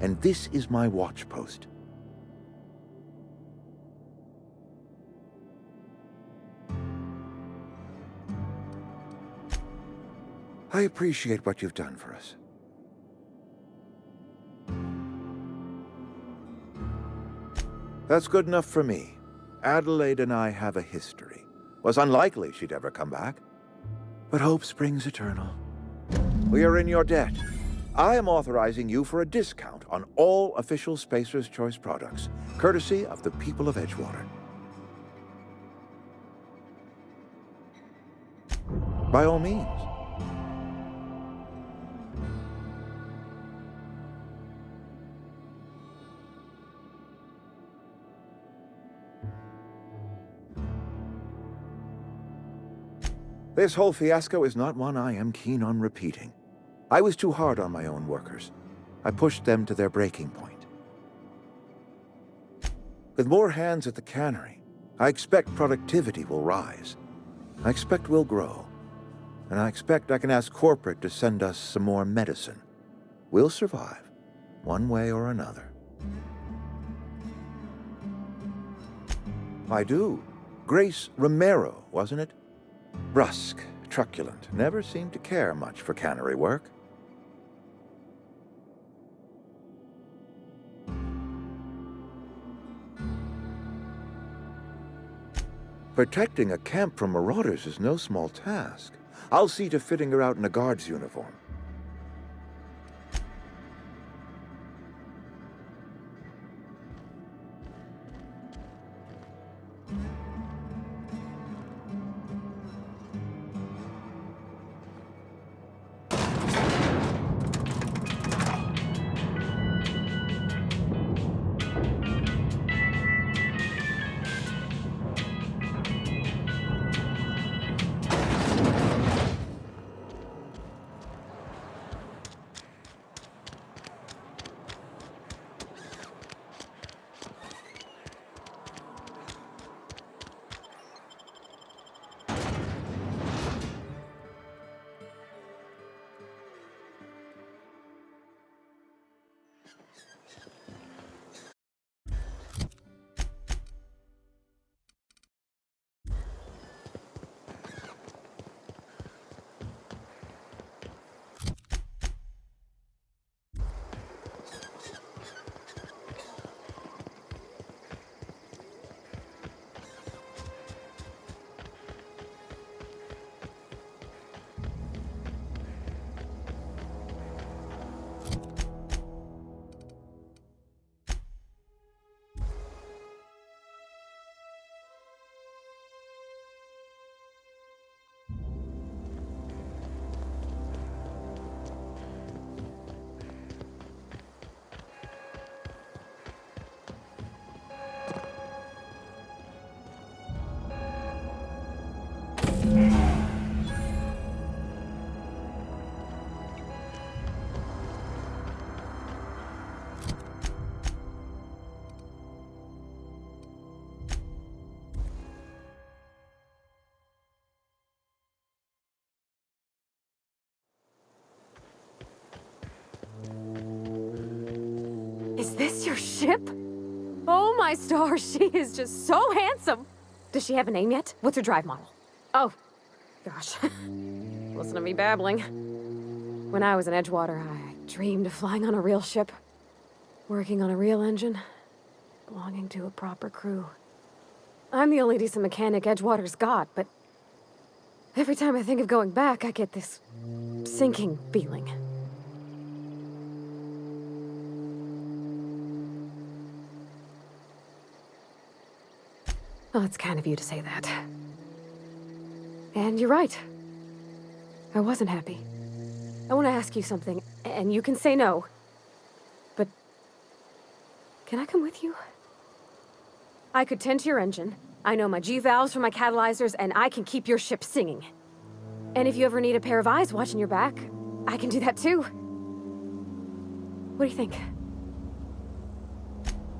and this is my watch post. I appreciate what you've done for us. That's good enough for me. Adelaide and I have a history. Was unlikely she'd ever come back. But hope springs eternal. We are in your debt. I am authorizing you for a discount on all official Spacer's Choice products, courtesy of the people of Edgewater. By all means. This whole fiasco is not one I am keen on repeating. I was too hard on my own workers. I pushed them to their breaking point. With more hands at the cannery, I expect productivity will rise. I expect we'll grow. And I expect I can ask corporate to send us some more medicine. We'll survive, one way or another. I do. Grace Romero, wasn't it? Brusque, truculent, never seemed to care much for cannery work. Protecting a camp from marauders is no small task. I'll see to fitting her out in a guard's uniform. your ship? Oh my stars, she is just so handsome. Does she have a name yet? What's her drive model? Oh, gosh. Listen to me babbling. When I was in Edgewater, I dreamed of flying on a real ship, working on a real engine, belonging to a proper crew. I'm the only decent mechanic Edgewater's got, but every time I think of going back, I get this sinking feeling. Well, it's kind of you to say that. And you're right. I wasn't happy. I want to ask you something, and you can say no. But can I come with you? I could tend to your engine. I know my G-valves from my catalyzers, and I can keep your ship singing. And if you ever need a pair of eyes watching your back, I can do that too. What do you think?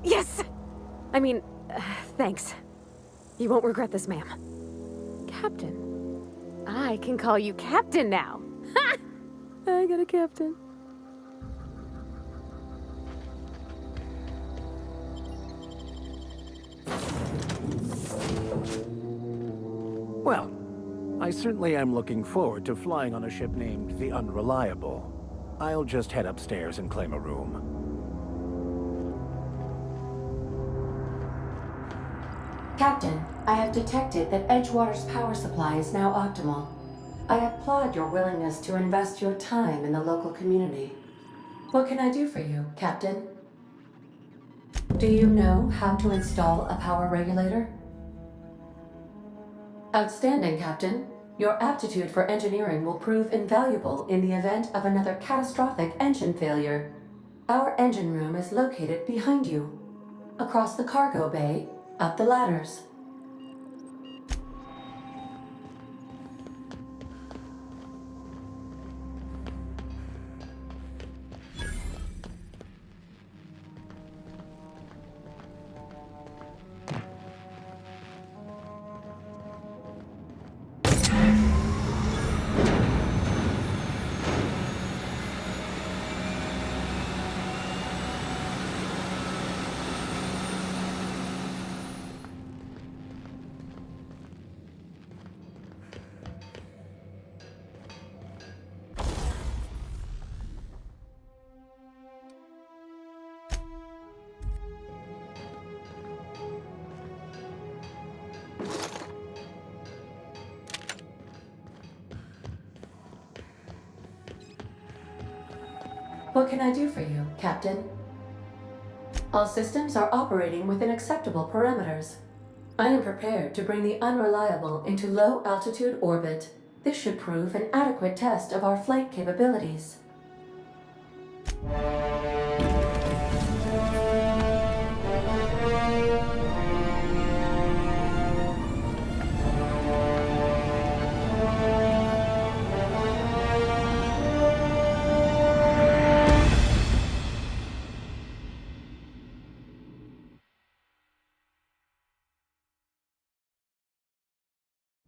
Yes! I mean, thanks. You won't regret this, ma'am. Captain. I can call you Captain now. Ha! I got a captain. Well, I certainly am looking forward to flying on a ship named the Unreliable. I'll just head upstairs and claim a room. Captain, I have detected that Edgewater's power supply is now optimal. I applaud your willingness to invest your time in the local community. What can I do for you, Captain? Do you know how to install a power regulator? Outstanding, Captain. Your aptitude for engineering will prove invaluable in the event of another catastrophic engine failure. Our engine room is located behind you. Across the cargo bay, up the ladders. What can I do for you, Captain? All systems are operating within acceptable parameters. I am prepared to bring the Unreliable into low-altitude orbit. This should prove an adequate test of our flight capabilities.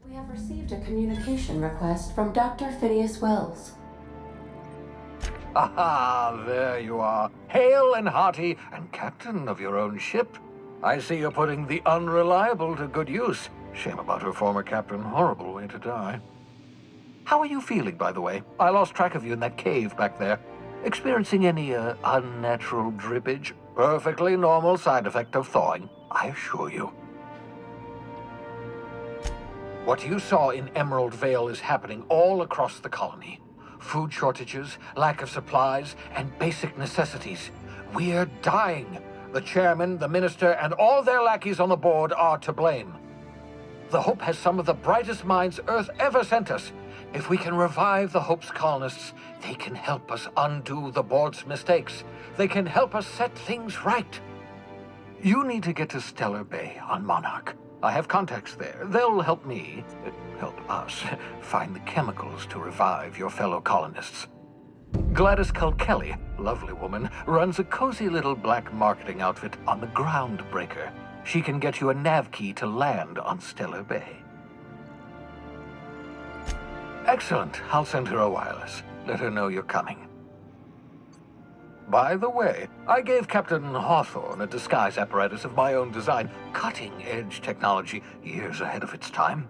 We have received a communication request from Dr. Phineas Wells. Aha, there you are, hale and hearty, and captain of your own ship. I see you're putting the Unreliable to good use. Shame about her former captain, horrible way to die. How are you feeling, by the way? I lost track of you in that cave back there. Experiencing any, unnatural drippage? Perfectly normal side effect of thawing, I assure you. What you saw in Emerald Vale is happening all across the colony. Food shortages, lack of supplies, and basic necessities. We're dying. The chairman, the minister, and all their lackeys on the board are to blame. The Hope has some of the brightest minds Earth ever sent us. If we can revive the Hope's colonists, they can help us undo the board's mistakes. They can help us set things right. You need to get to Stellar Bay on Monarch. I have contacts there. They'll help me, help us, find the chemicals to revive your fellow colonists. Gladys Kelly, lovely woman, runs a cozy little black marketing outfit on the Groundbreaker. She can get you a nav key to land on Stellar Bay. Excellent. I'll send her a wireless. Let her know you're coming. By the way, I gave Captain Hawthorne a disguise apparatus of my own design, cutting-edge technology years ahead of its time.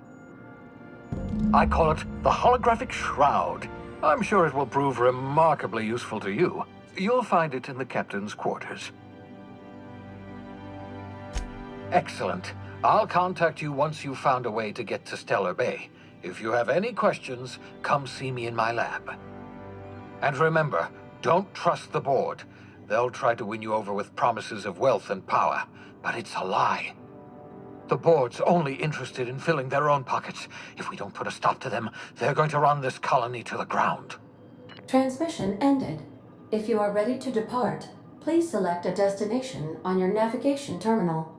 I call it the holographic shroud. I'm sure it will prove remarkably useful to you. You'll find it in the captain's quarters. Excellent. I'll contact you once you've found a way to get to Stellar Bay. If you have any questions, come see me in my lab. And remember, don't trust the board. They'll try to win you over with promises of wealth and power, but it's a lie. The board's only interested in filling their own pockets. If we don't put a stop to them, they're going to run this colony to the ground. Transmission ended. If you are ready to depart, please select a destination on your navigation terminal.